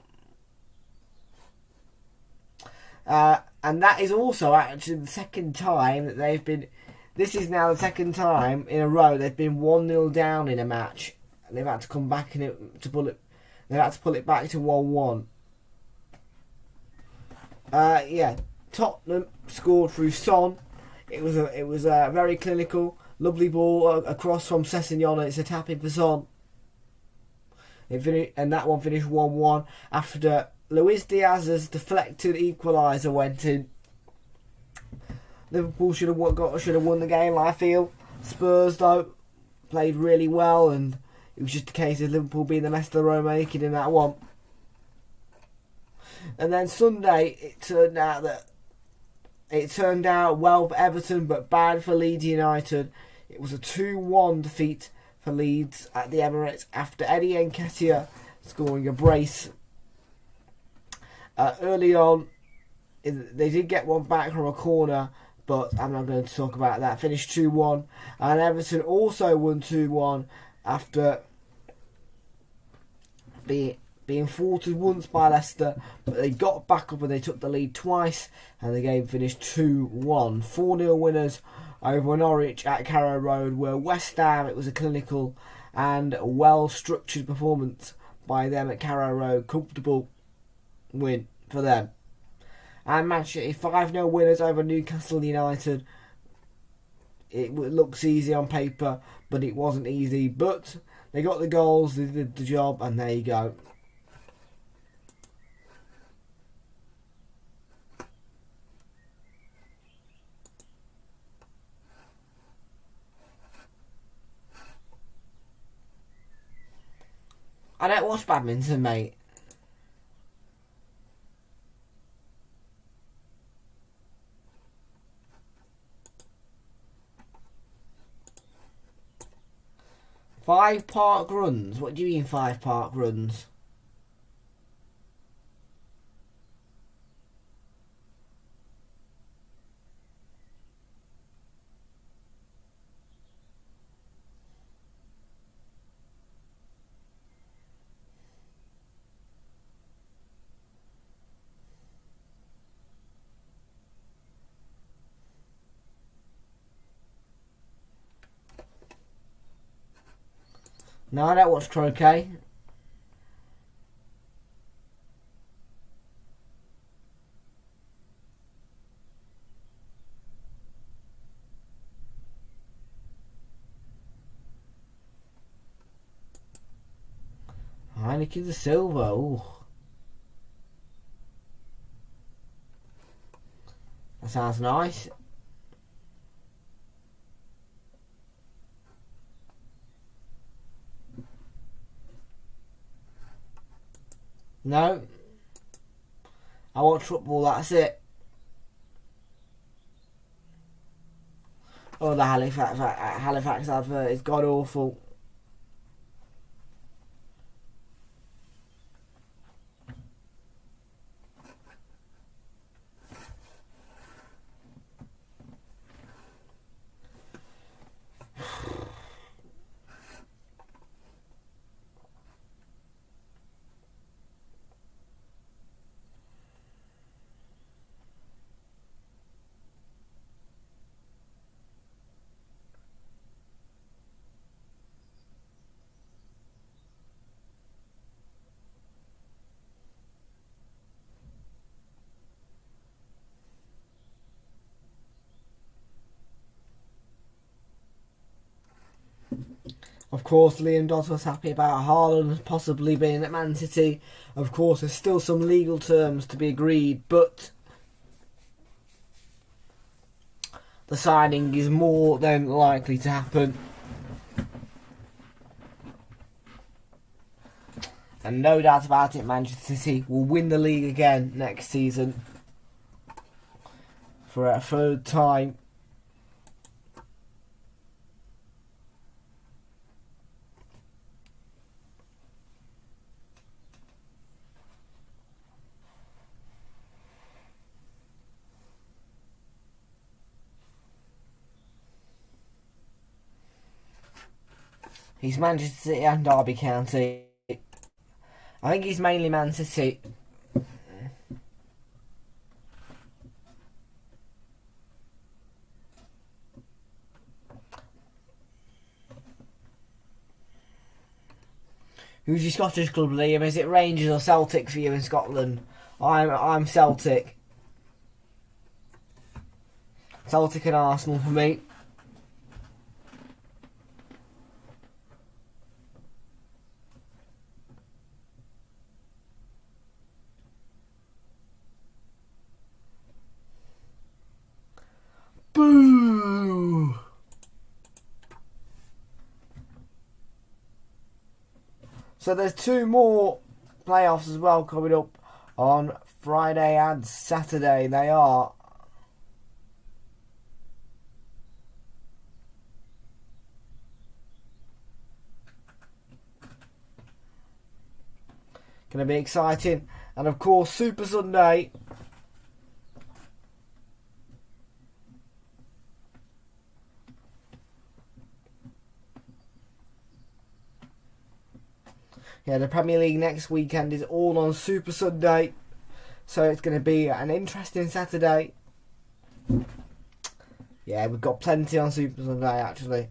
And that is also actually the second time that they've been... This is now the second time in a row they've been 1-0 down in a match. And they've had to come back in it to pull it. They've had to pull it back to 1-1. Tottenham scored through Son. It was a very clinical, lovely ball across from Sessegnon. It's a tap in for Son. And that one finished 1-1 after Luis Diaz's deflected equaliser went in. Liverpool should have won the game, I feel. Spurs though played really well, and it was just a case of Liverpool being the mess of the row making in that one. And then Sunday, it turned out well for Everton, but bad for Leeds United. It was a 2-1 defeat for Leeds at the Emirates after Eddie Nketiah scoring a brace. Early on, they did get one back from a corner, but I'm not going to talk about that. Finished 2-1, and Everton also won 2-1 after being thwarted once by Leicester, but they got back up and they took the lead twice, and the game finished 2-1. 4-0 winners over Norwich at Carrow Road, where West Ham, it was a clinical and well-structured performance by them at Carrow Road. Comfortable win for them. And Manchester 5-0 winners over Newcastle United. It looks easy on paper, but it wasn't easy. But they got the goals, they did the job, and there you go. I don't watch badminton, mate. Five park runs? What do you mean 5 park runs? No, I don't watch croquet. Heineken de Silva, ooh. That sounds nice. No. I watch football, that's it. Oh, the Halifax advert is god awful. Of course, Liam Dodds was happy about Haaland possibly being at Man City. Of course, there's still some legal terms to be agreed, but the signing is more than likely to happen. And no doubt about it, Manchester City will win the league again next season for a third time. He's Manchester City and Derby County. I think he's mainly Man City. Who's your Scottish club, Liam? Is it Rangers or Celtic for you in Scotland? I'm Celtic. Celtic and Arsenal for me. Boo! So there's two more playoffs as well coming up on Friday and Saturday. They are going to be exciting. And of course, Super Sunday. Yeah, the Premier League next weekend is all on Super Sunday. So it's going to be an interesting Saturday. Yeah, we've got plenty on Super Sunday, actually.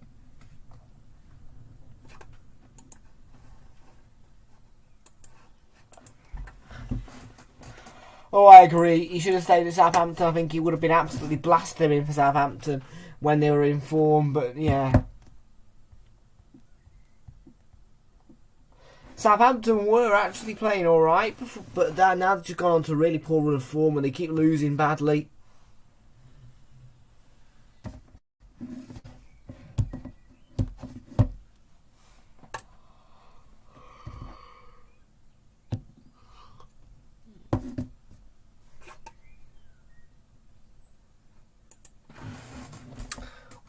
Oh, I agree. He should have stayed at Southampton. I think he would have been absolutely blaspheming for Southampton when they were in form. But, yeah. Southampton were actually playing alright, but now they've just gone on to a really poor run of form and they keep losing badly.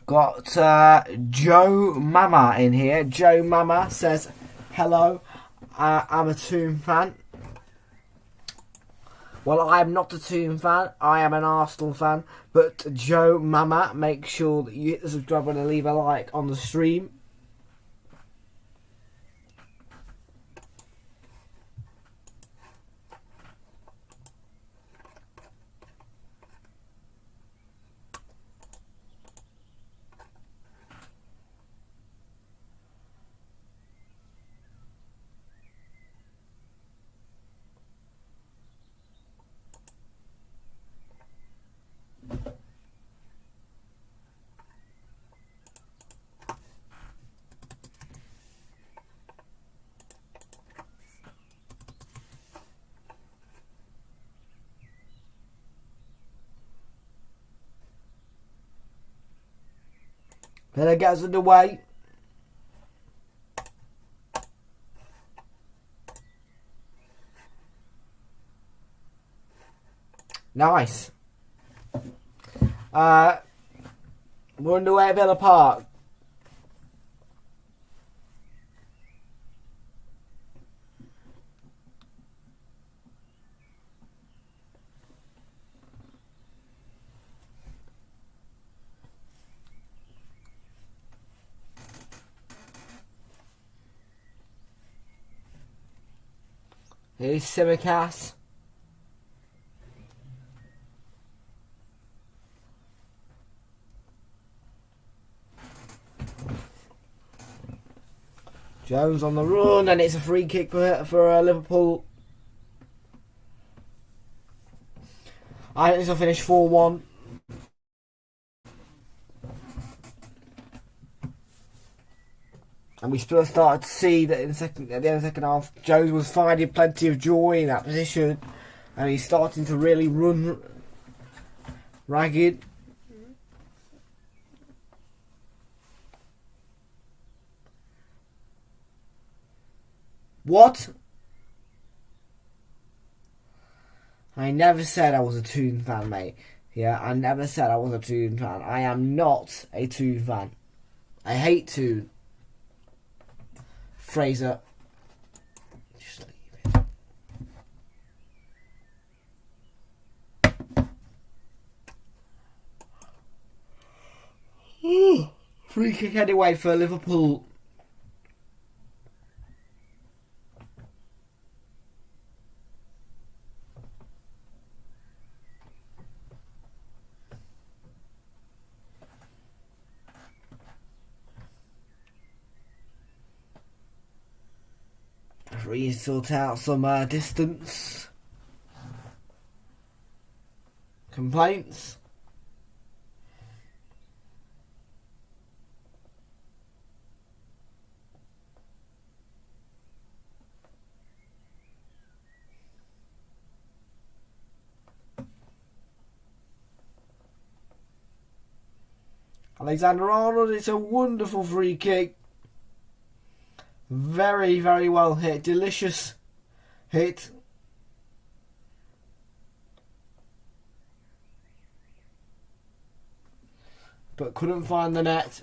Got Joe Mama in here. Joe Mama says, hello, I'm a Toon fan. Well, I am not a Toon fan. I am an Arsenal fan. But Joe Mama, make sure that you hit the subscribe button and leave a like on the stream. Then it gets underway. Nice. We're underway at Villa Park. Here's Simicast. Jones on the run, and it's a free kick for Liverpool. I think this will finish 4-1. And we still started to see that at the end of the second half, Jones was finding plenty of joy in that position, and he's starting to really run ragged. What? I never said I was a Toon fan, mate. Yeah, I never said I was a Toon fan. I am not a Toon fan. I hate Toon. Fraser. Just leave it. Free kick anyway for Liverpool. Referee sort out some distance complaints. Alexander-Arnold, it's a wonderful free kick. Very, very well hit. Delicious hit. But couldn't find the net.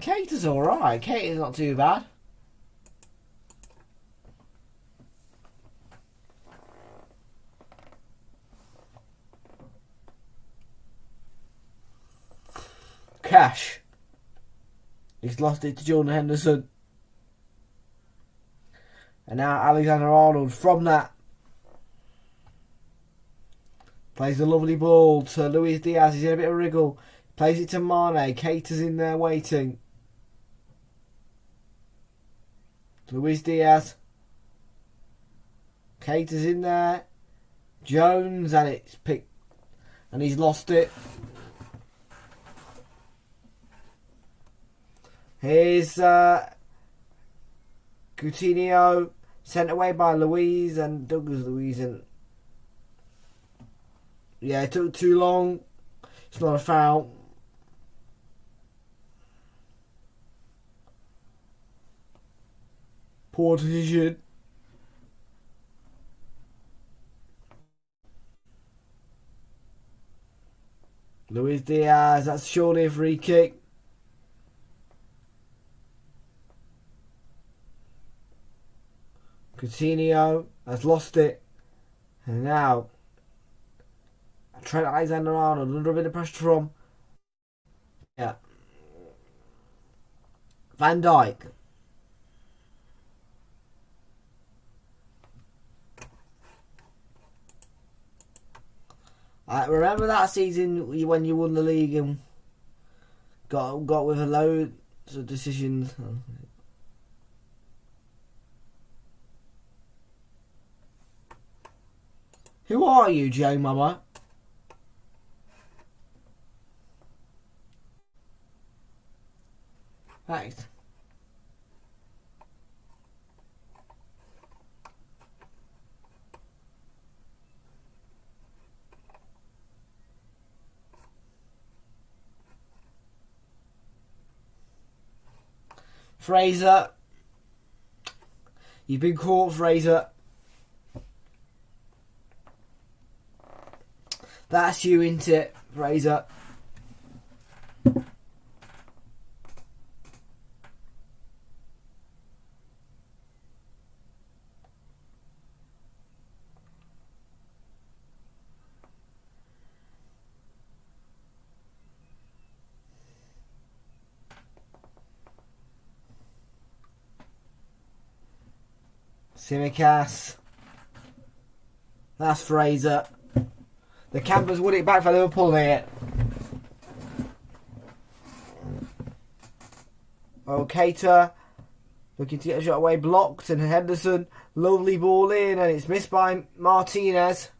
Cater's alright. Cater's not too bad. Cash. He's lost it to Jordan Henderson. And now Alexander-Arnold from that. Plays a lovely ball to Luis Diaz. He's in a bit of a wriggle. Plays it to Mane. Cater's in there waiting. Luis Diaz. Cater's in there. Jones, and it's picked. And he's lost it. Here's Coutinho, sent away by Luiz and Douglas Luiz. And yeah, it took too long. It's not a foul. Poor decision. Luis Diaz, that's surely a free kick. Coutinho has lost it. And now Trent Alexander-Arnold under a bit of pressure from Van Dijk. I remember that season when you won the league and got with a load of decisions. Who are you, Joe Mama? Thanks. Fraser. You've been caught, Fraser. That's you, ain't it, Fraser? Simicast. That's Fraser. The Campers won it back for Liverpool here. Cater looking to get a shot away, blocked, and Henderson, lovely ball in, and it's missed by Martinez.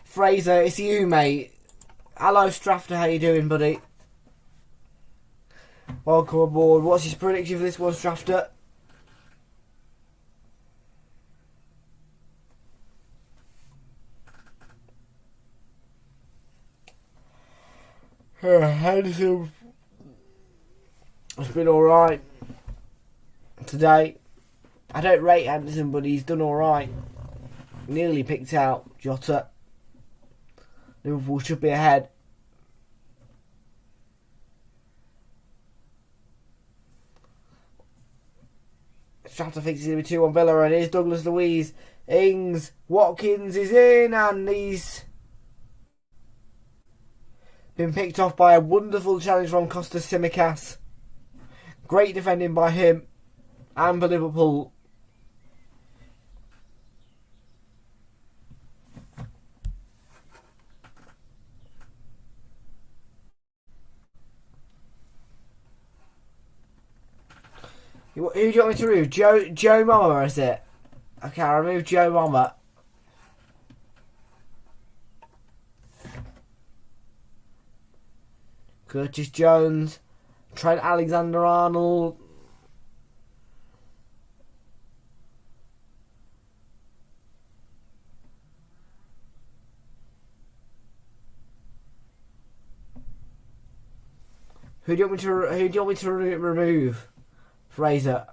Fraser, it's you, mate. Hello, Strafter, how you doing, buddy? Welcome aboard. What's his prediction for this one, Strafter? Henderson has been alright today. I don't rate Henderson, but he's done alright. Nearly picked out Jota. Liverpool should be ahead. Strata thinks he's going to be 2-1 Villa, and here's Douglas Luiz. Ings, Watkins is in, and he's been picked off by a wonderful challenge from Costas Tsimikas. Great defending by him and for Liverpool. Who do you want me to remove? Joe Mama, is it? Okay, I'll remove Joe Mama. Curtis Jones, Trent Alexander-Arnold. Who do you want me to remove? Fraser.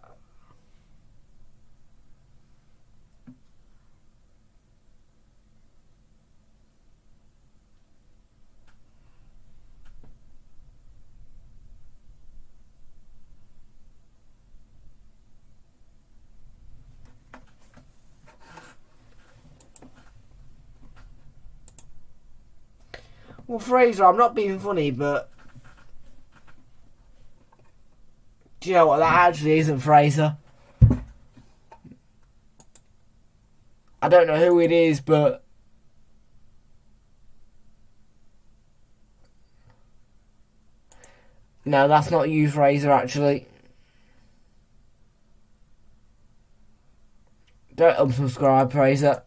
Well, Fraser, I'm not being funny, but do you know what? That actually isn't Fraser. I don't know who it is, but no, that's not you, Fraser, actually. Don't unsubscribe, Fraser.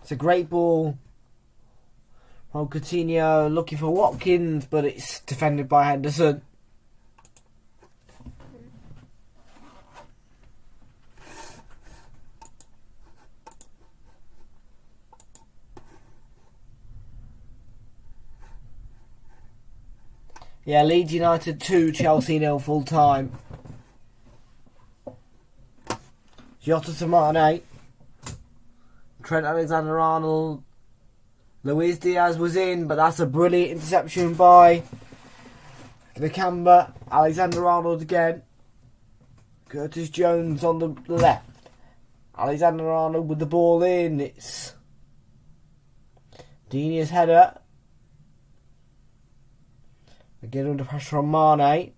It's a great ball from Coutinho, looking for Watkins, but it's defended by Henderson. Yeah, Leeds United 2, Chelsea 0 full time. Jota to Mane. Trent Alexander-Arnold. Luis Diaz was in, but that's a brilliant interception by the Camber. Alexander-Arnold again. Curtis Jones on the left. Alexander-Arnold with the ball in. It's Dini's header. Again under pressure on Mane.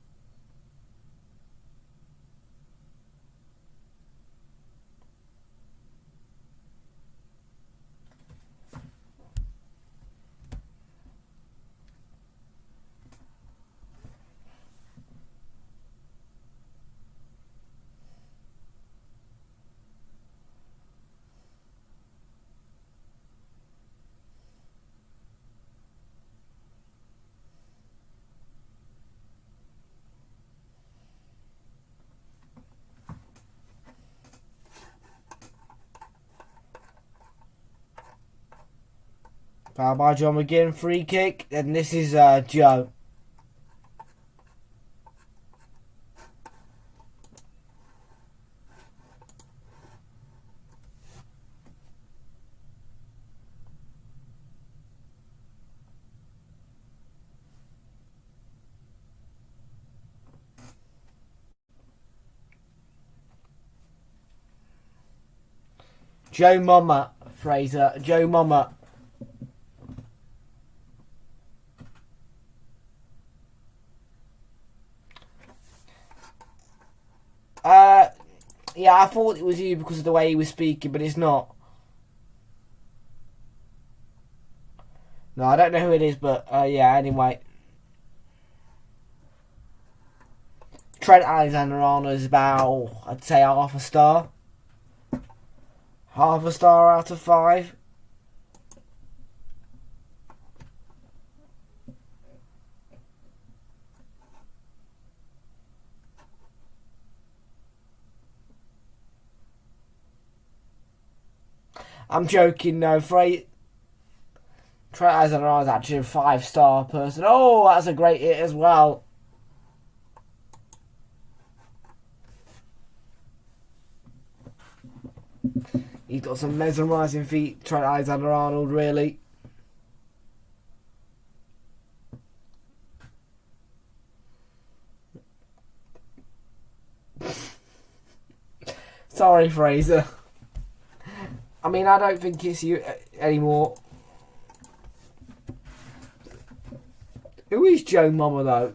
Foul by John McGinn. Free kick. And this is Joe. Joe Mama, Fraser. Joe Mama. Yeah, I thought it was you because of the way he was speaking, but it's not. No, I don't know who it is, but yeah, anyway. Trent Alexander-Arnold is about, I'd say, half a star. Half a star out of 5. I'm joking, no. Trent Alexander-Arnold is actually a 5-star person. Oh, that's a great hit as well. He's got some mesmerising feet, Trent Alexander-Arnold, really. Sorry, Fraser. I mean, I don't think it's you anymore. Who is Joe Mama, though?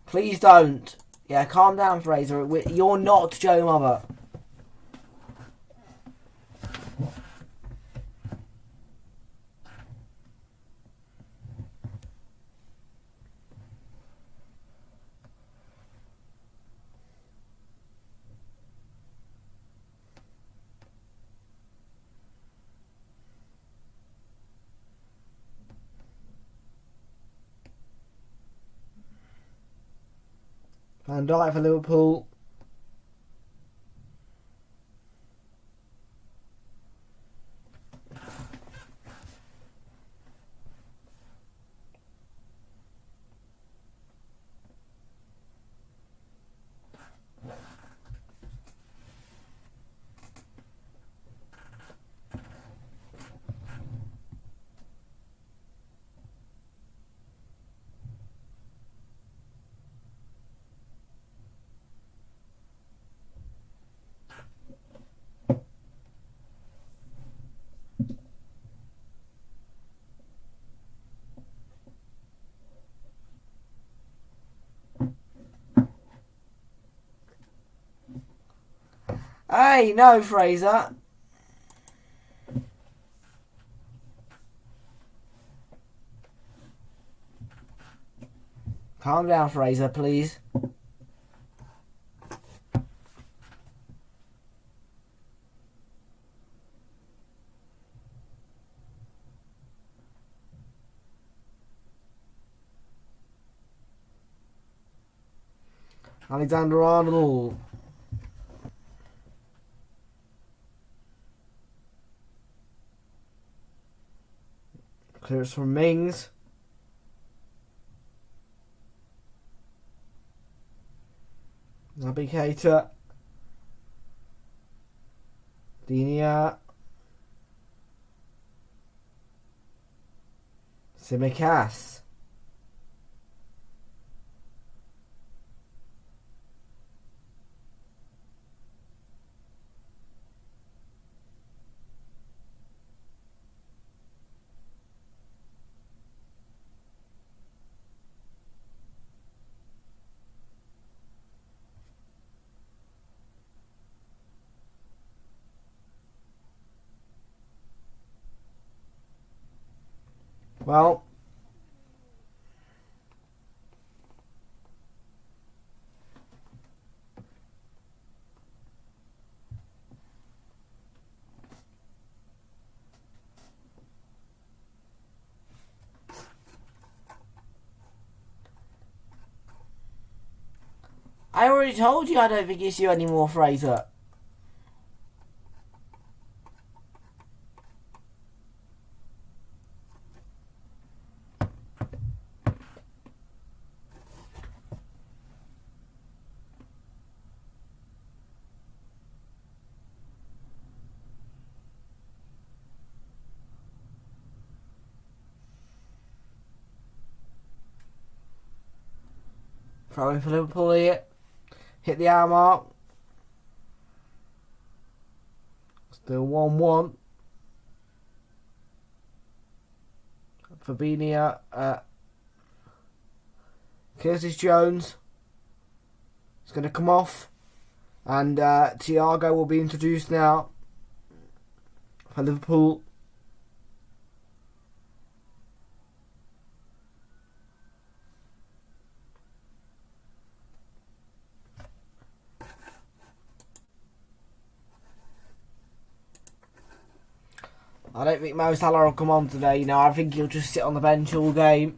Please don't. Yeah, calm down, Fraser. You're not Joe Mama. Van Dijk for Liverpool. Hey, no, Fraser. Calm down, Fraser, please. Alexander-Arnold. Clearance from Mings. Naby Keita. Dinia. Tsimikas. Well, I already told you I don't think it's you anymore, Fraser. Throwing for Liverpool here. Hit the hour mark. Still 1-1. Fabinho. Curtis Jones is going to come off. And Thiago will be introduced now for Liverpool. I don't think Mo Salah will come on today. You know, I think he'll just sit on the bench all game.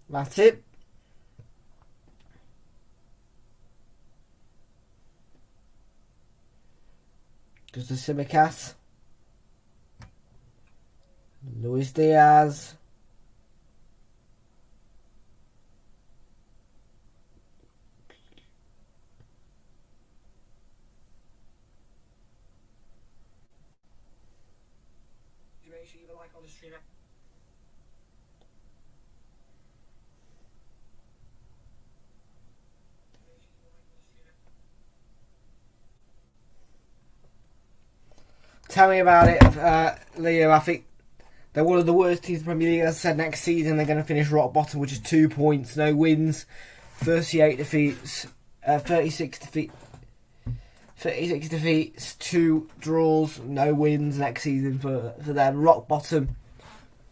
That's it. Just the Simicast. Luis Diaz. Make sure you have a like on the stream. Tell me about it, Leo. I think they're one of the worst teams in the Premier League. As I said, next season they're going to finish rock bottom, which is 2 points, no wins, 38 defeats, 36 defeats, 2 draws, no wins next season for them. Rock bottom,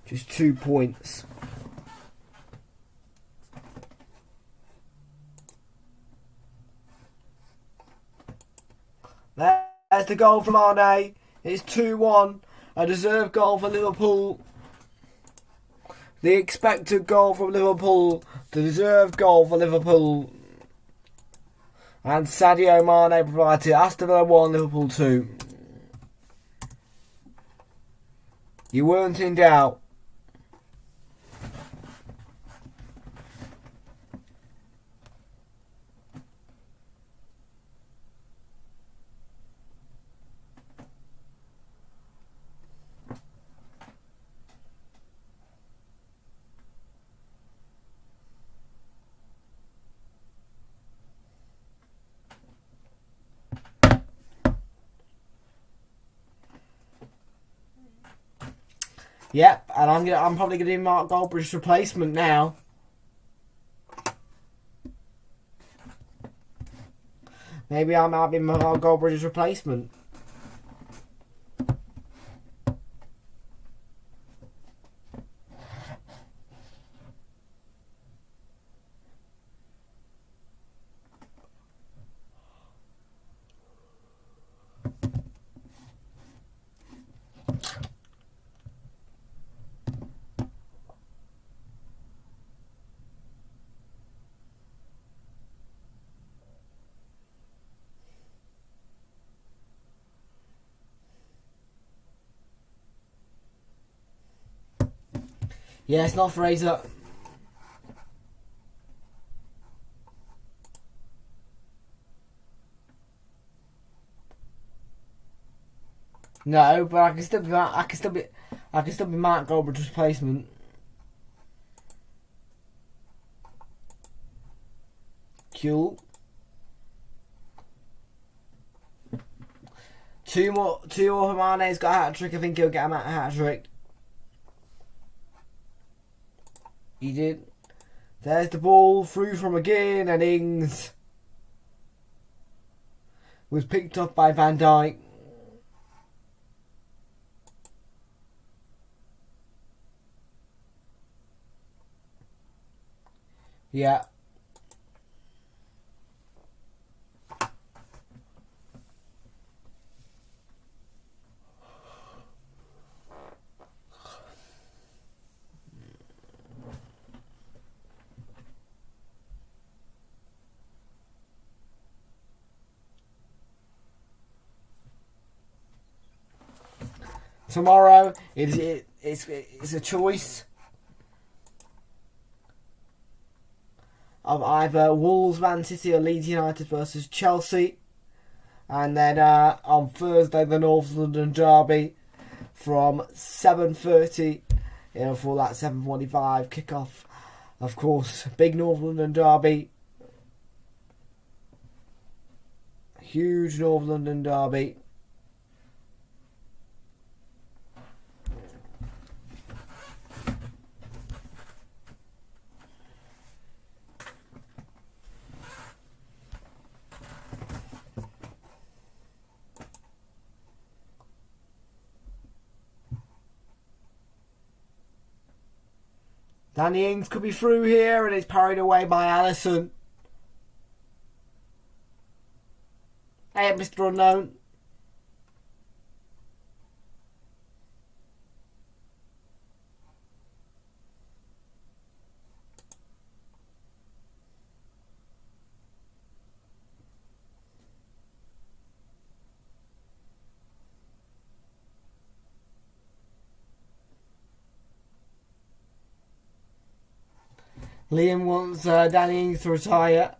just 2 points. There's the goal from Arne. It's 2-1. A deserved goal for Liverpool. The expected goal from Liverpool. The deserved goal for Liverpool. And Sadio Mane provided it. Aston Villa 1, Liverpool 2. You weren't in doubt. Yep, and I'm probably gonna be Mark Goldbridge's replacement now. Maybe I might be Mark Goldbridge's replacement. Yeah, it's not Fraser. No, but I can still be Mark Goldbridge's replacement. Cool. Two more for Mane's got a hat-trick. I think he'll get him at a hat-trick. He did. There's the ball through from again, and Ings was picked up by Van Dijk. Yeah. Tomorrow it's a choice of either Wolves, Man City, or Leeds United versus Chelsea, and then on Thursday the North London derby from 7:30. For that 7:45 kickoff. Of course, big North London derby, huge North London derby. Danny Ings could be through here, and it's parried away by Alisson. Hey, Mr. Unknown. Liam wants Danny Ings to retire.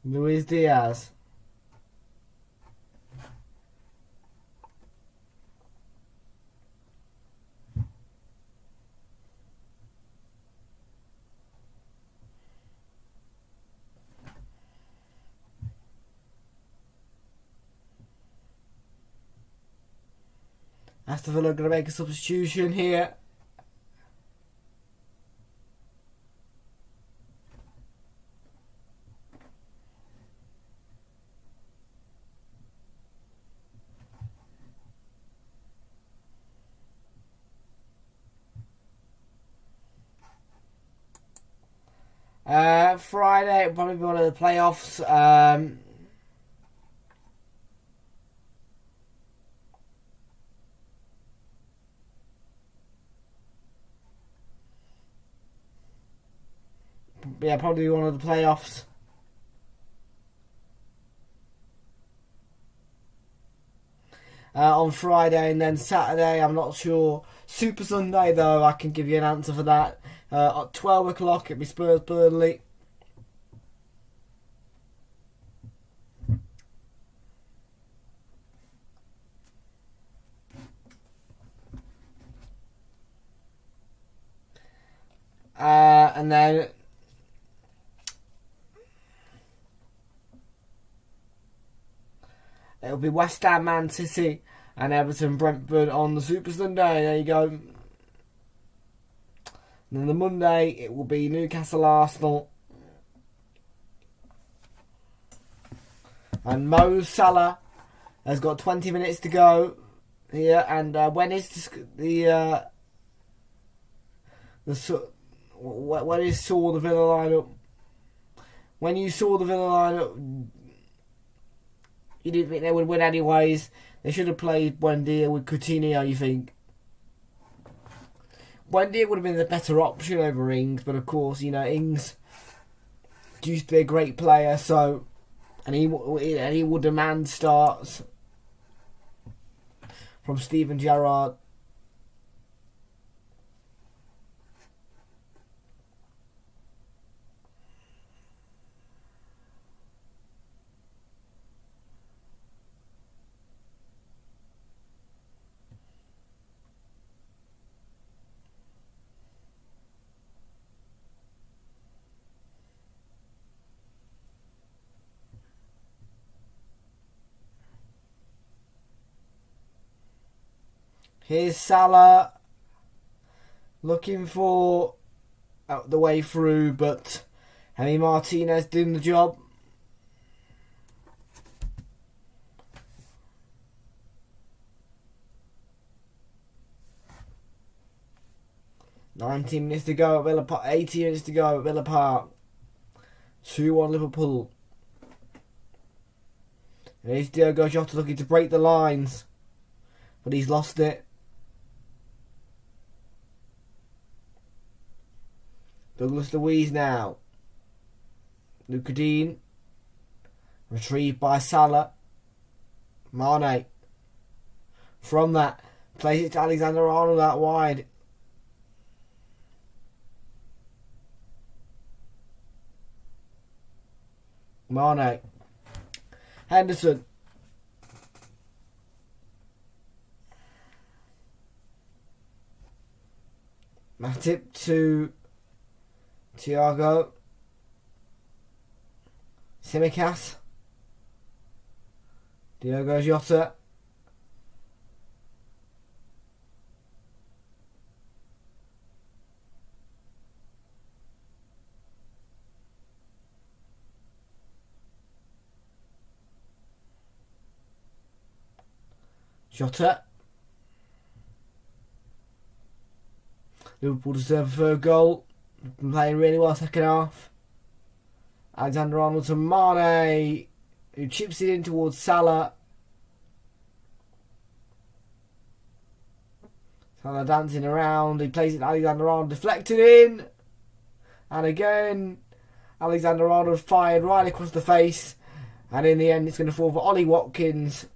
Luis Diaz. Aston Villa going to make a substitution here. Friday will probably be one of the playoffs. Yeah, probably one of the playoffs. On Friday, and then Saturday, I'm not sure. Super Sunday, though, I can give you an answer for that. At 12 o'clock, it'll be Spurs Burnley. And then it'll be West Ham, Man City, and Everton, Brentford on the Super Sunday. There you go. And then the Monday, it will be Newcastle, Arsenal. And Mo Salah has got 20 minutes to go here. And when is when you saw the Villa lineup? When you saw the Villa lineup, you didn't think they would win anyways. They should have played Buendia with Coutinho, you think? Wendy would have been the better option over Ings, but of course, you know, Ings used to be a great player, so and he will demand starts from Steven Gerrard. Here's Salah looking for the way through, but Henry Martinez doing the job. $19 minutes to go at Villa Park. 80 minutes to go at Villa Park. 2-1 Liverpool. And here's Diogo Jota looking to break the lines, but he's lost it. Douglas Luiz now. Luka Dean. Retrieved by Salah. Mane. From that, plays it to Alexander-Arnold out wide. Mane. Henderson. Matip to Thiago. Tsimikas. Diogo Jota. Jota. Liverpool deserve a third goal. Been playing really well second half. Alexander-Arnold to Mane, who chips it in towards Salah. Salah dancing around. He plays it to Alexander-Arnold, deflected in. And again, Alexander-Arnold fired right across the face. And in the end, it's going to fall for Ollie Watkins.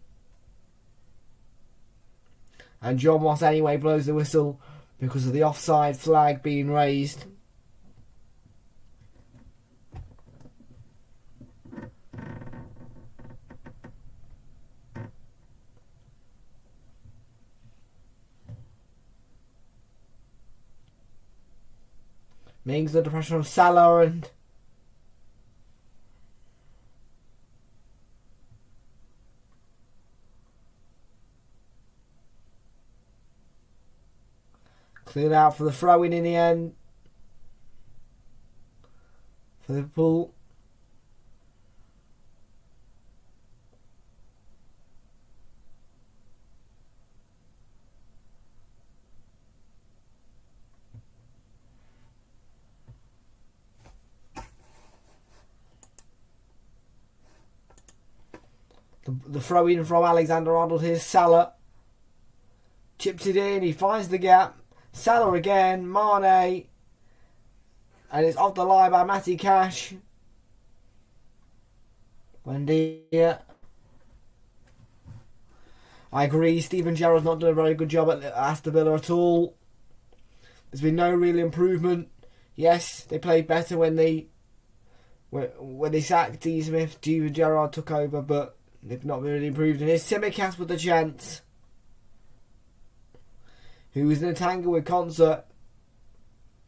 And John Moss anyway blows the whistle because of the offside flag being raised. Mings under pressure from Salah and cleared out for the throw-in the end for Liverpool. The throw-in from Alexander-Arnold. Here's Salah. Chips it in. He finds the gap. Salah again. Mane. And it's off the line by Matty Cash. Buendia. I agree. Steven Gerrard's not done a very good job at Aston Villa at all. There's been no real improvement. Yes, they played better when they sacked D. Smith. Steven Gerrard took over, but they've not really improved. And here's Tsimikas with the chance. Who was in a tangle with Concert.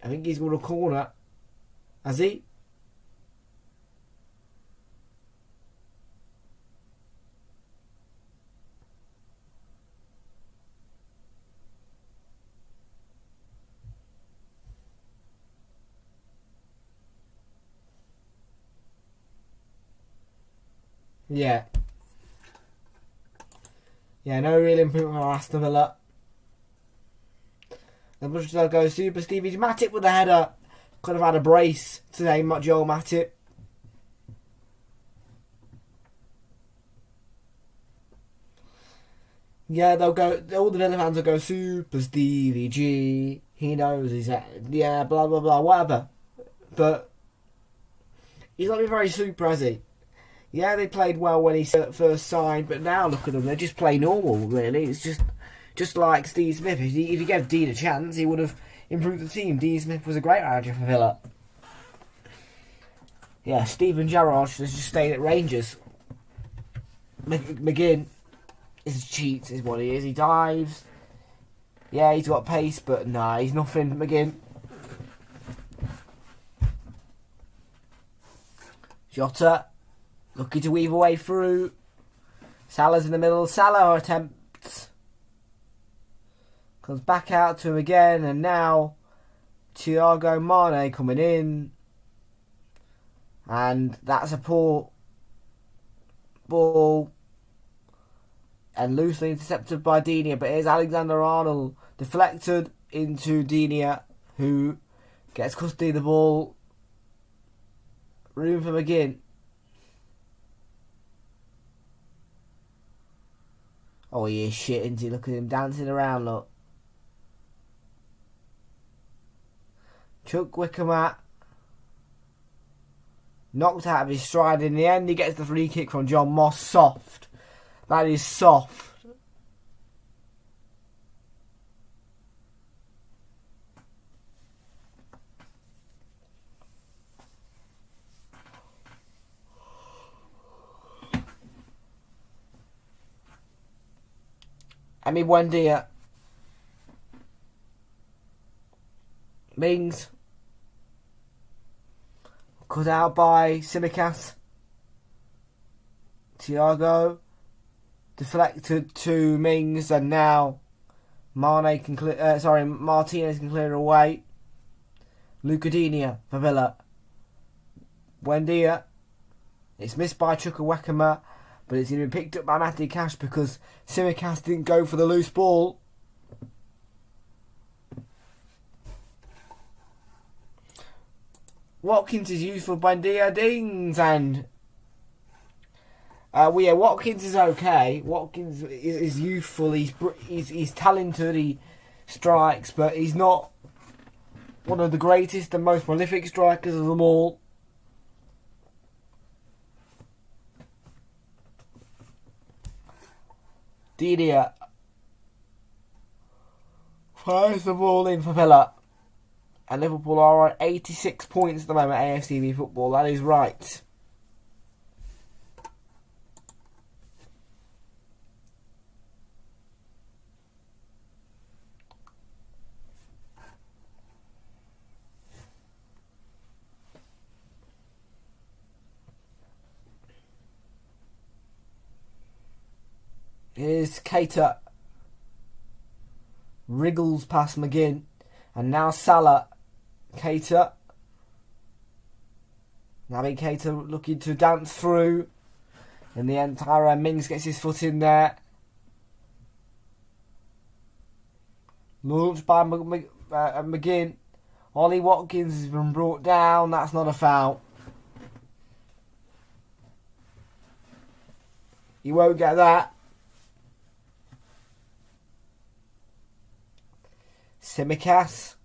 I think he's got a corner. Has he? Yeah. Yeah, no real improvement for Aston Villa. The Bushel goes Super Stevie Matip with the header. Could have had a brace today, Joel Matip. Yeah, they'll go. All the Villa fans will go Super Stevie G. He knows he's yeah, blah blah blah, whatever. But he's not been very super, has he? Yeah, they played well when he first signed, but now look at them. They just play normal, really. It's just like Steve Smith. If he gave Dean a chance, he would have improved the team. Dean Smith was a great manager for Villa. Yeah, Steven Gerrard should have just stayed at Rangers. McGinn is a cheat, is what he is. He dives. Yeah, he's got pace, but nah, he's nothing, McGinn. Jota, looking to weave a way through. Salah's in the middle. Salah attempts. Comes back out to him again, and now Thiago Mane coming in. And that's a poor ball. And loosely intercepted by Digne. But here's Alexander-Arnold. Deflected into Digne, who gets custody of the ball. Room for McGinn. Oh, he is shit, isn't he? Look at him dancing around, look. Chuck Wickham knocked out of his stride in the end. He gets the free kick from John Moss. Soft. That is soft. Buendia. Mings. Cut out by Simicas. Thiago. Deflected to Mings, and now Martinez can clear away. Luca Digne for Villa. Buendia. It's missed by Chukwuemeka, but it's been picked up by Matty Cash because Simicas didn't go for the loose ball. Watkins is used for Buendia. Dings, and Watkins is okay. Watkins is youthful. He's talented. He strikes, but he's not one of the greatest and most prolific strikers of them all. Didier fires the ball in for Villa. And Liverpool are on 86 points at the moment, AFCB football. That is right. Here's Keita. Wriggles past McGinn. And now Salah. Keita. Naby Keita looking to dance through. In the end, Tyrone Mings gets his foot in there. Launched by McGinn. Ollie Watkins has been brought down. That's not a foul. You won't get that. Simicas.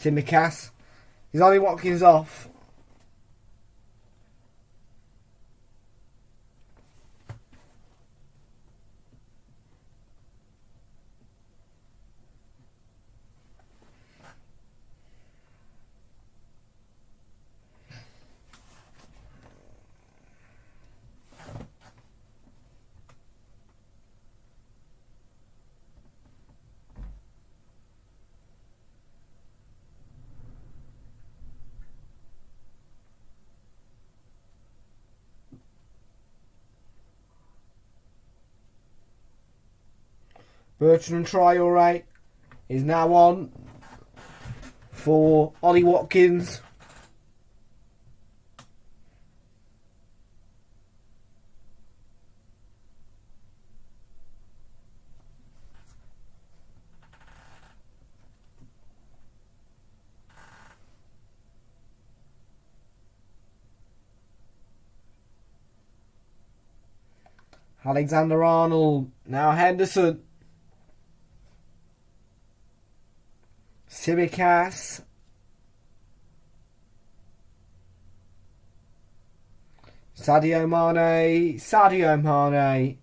Simicas. Is Ollie Watkins off? Bertrand Traore is now on for Ollie Watkins. Alexander-Arnold, now Henderson. Tsimikas. Sadio Mane.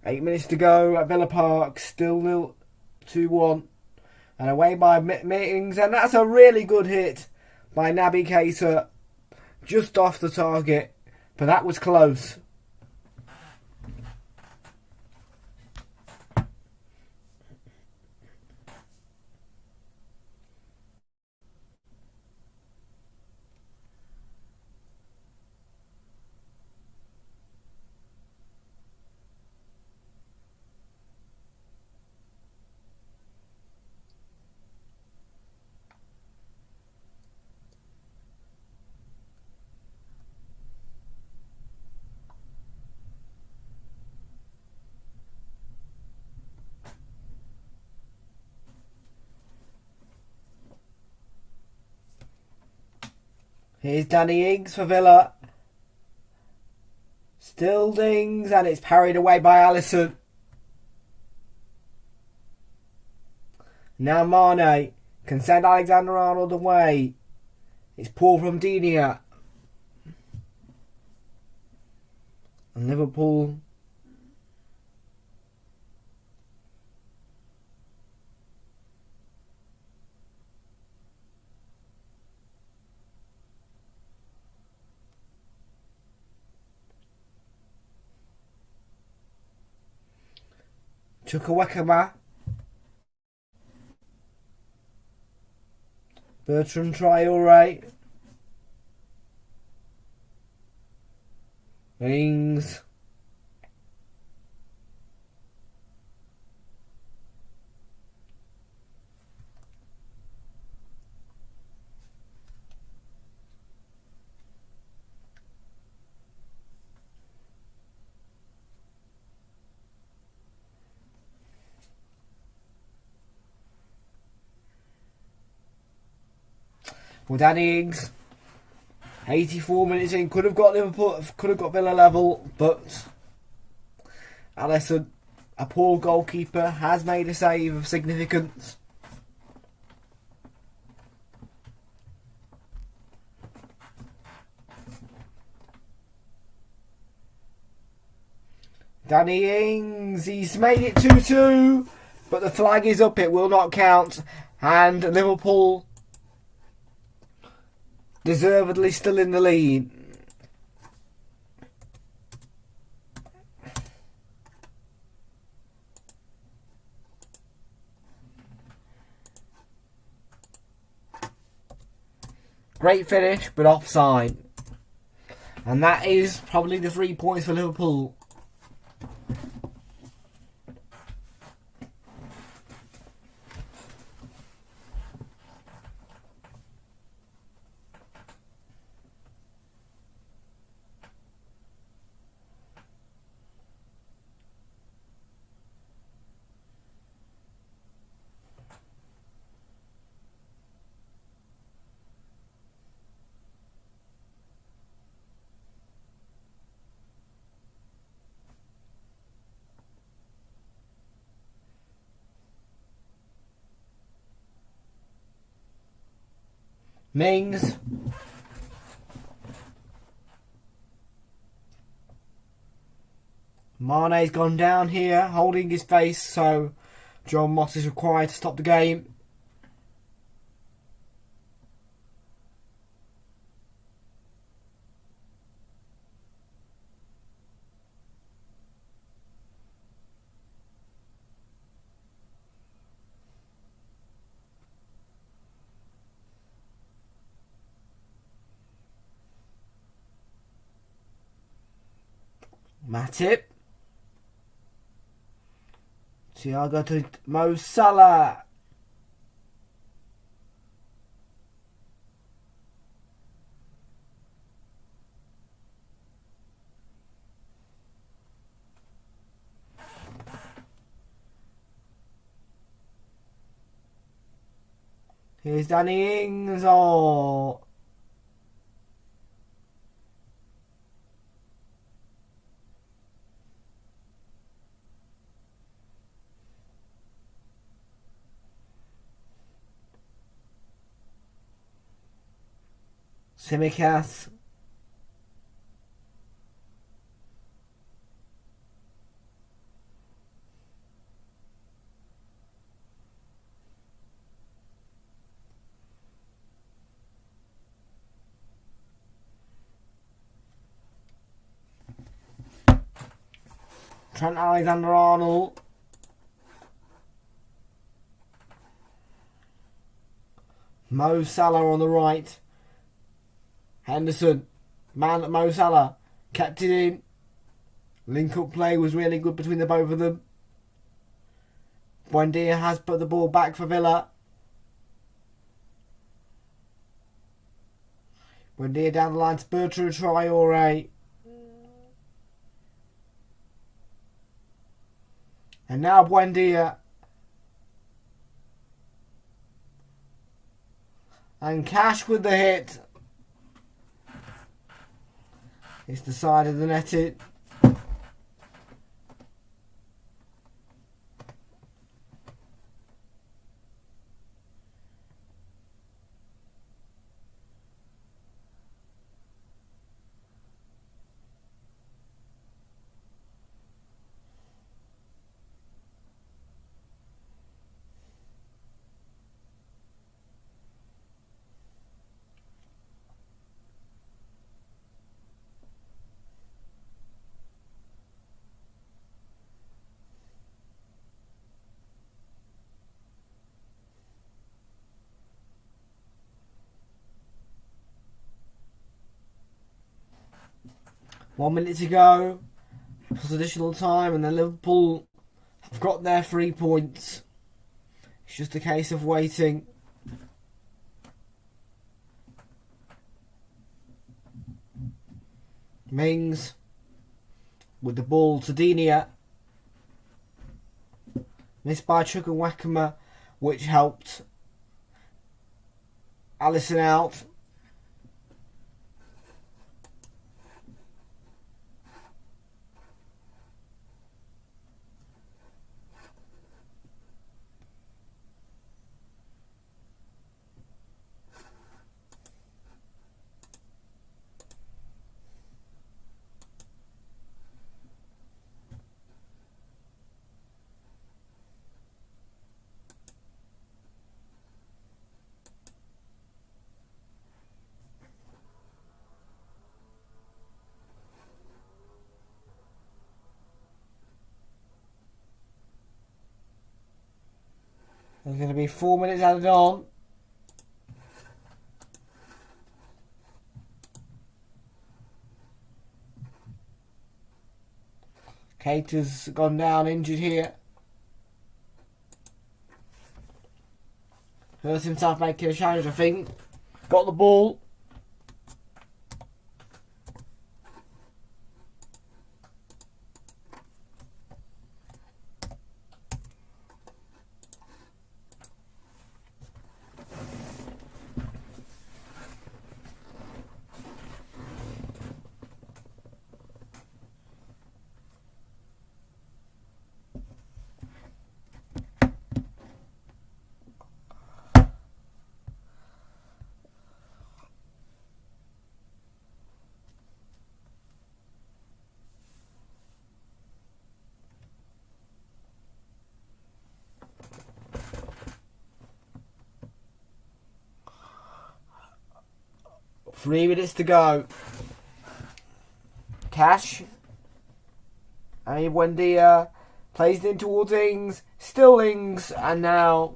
Eight minutes to go at Villa Park, still 2-1. And away by Mings, and that's a really good hit by Naby Keita. Just off the target, but that was close. Here's Danny Ings for Villa. Still dings, and it's parried away by Alisson. Now Mane can send Alexander-Arnold away. It's poor from Dinia. And Liverpool Chukwuemeka. Bertrand Traore. Ings. Well, Danny Ings, 84 minutes in, could have got Villa level, but Alisson, a poor goalkeeper, has made a save of significance. Danny Ings, he's made it 2-2, but the flag is up, it will not count, and Liverpool deservedly still in the lead. Great finish, but offside. And that is probably the 3 points for Liverpool. Mings. Mane's gone down here, holding his face, so John Moss is required to stop the game. Matip. Thiago to Mo Salah. Here's Danny Ings. Oh. Simicast. Trent Alexander-Arnold. Mo Salah on the right. Henderson. Man at Mo Salah. Kept it in. Link-up play was really good between the both of them. Buendia has put the ball back for Villa. Buendia down the line to Bertrand Traore. And now Buendia. And Cash with the hit. It's the side of the netting. One minute to go. Plus additional time, and then Liverpool have got their 3 points. It's just a case of waiting. Mings with the ball to Dinia. Missed by Chukwuemeka, which helped Alisson out. There's going to be 4 minutes added on. Cater's gone down injured here. Hurt himself making a challenge, I think. Got the ball. Three minutes to go. Cash. And Buendia plays it in towards Ings. Still Ings. And now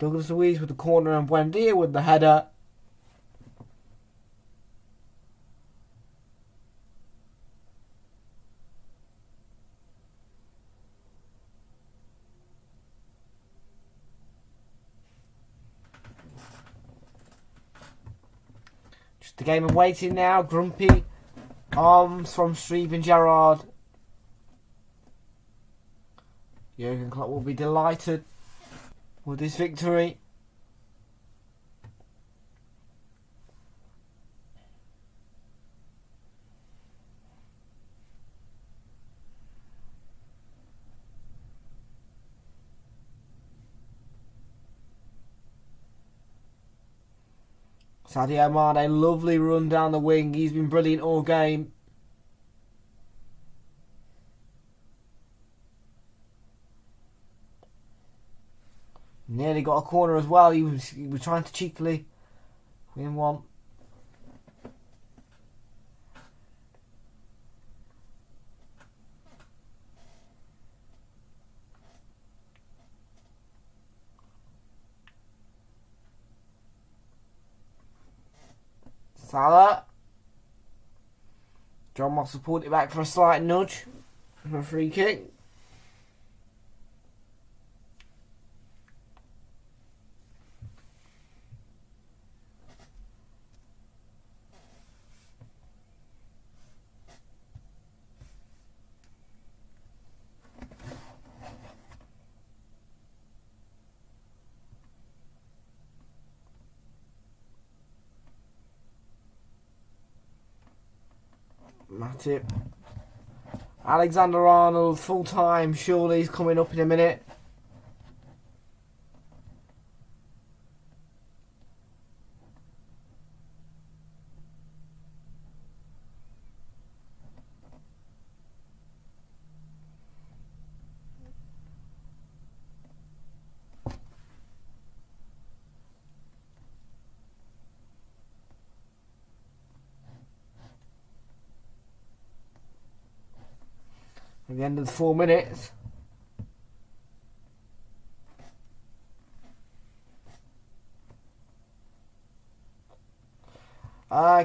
Douglas Luiz with the corner and Buendia with the header. Just a game of waiting now. Grumpy arms from Steven Gerrard. Jurgen Klopp will be delighted with this victory. Sadio Mane, lovely run down the wing. He's been brilliant all game. Nearly got a corner as well. He was trying to cheekily win one. Salah. John Moss will pulled it back for a slight nudge for a free kick. Matip. Alexander-Arnold, full time. Surely he's coming up in a minute. At the end of the 4 minutes.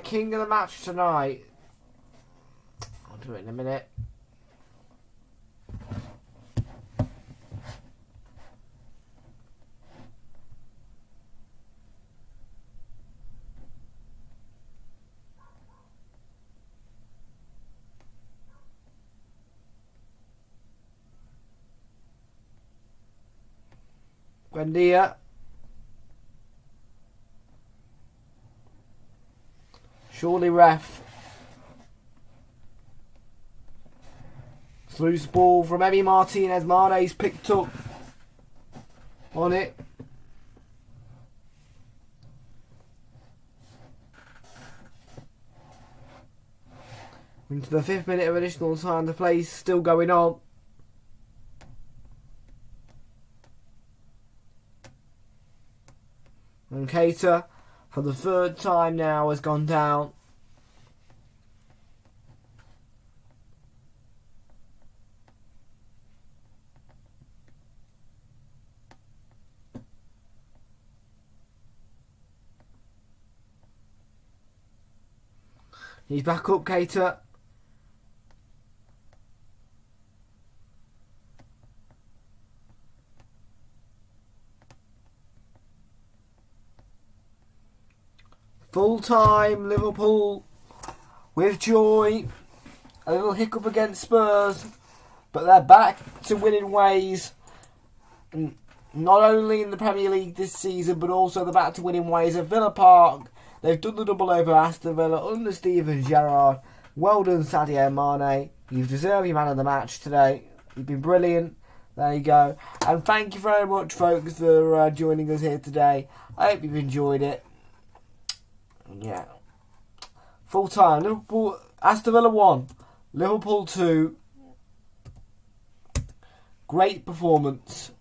King of the match tonight. I'll do it in a minute. Buendia. Surely ref. It's loose ball from Emi Martinez. Mane's picked up on it. Into the 5th minute of additional time. The play's still going on. And Keita, for the 3rd time now, has gone down. He's back up, Keita. Full time, Liverpool with joy. A little hiccup against Spurs, but they're back to winning ways. Not only in the Premier League this season, but also they're back to winning ways at Villa Park. They've done the double over Aston Villa under Steven Gerrard. Well done, Sadio Mane. You've deserved your man of the match today. You've been brilliant. There you go. And thank you very much, folks, for joining us here today. I hope you've enjoyed it. Yeah. Full time. Liverpool, Aston Villa 1. Liverpool 2. Great performance.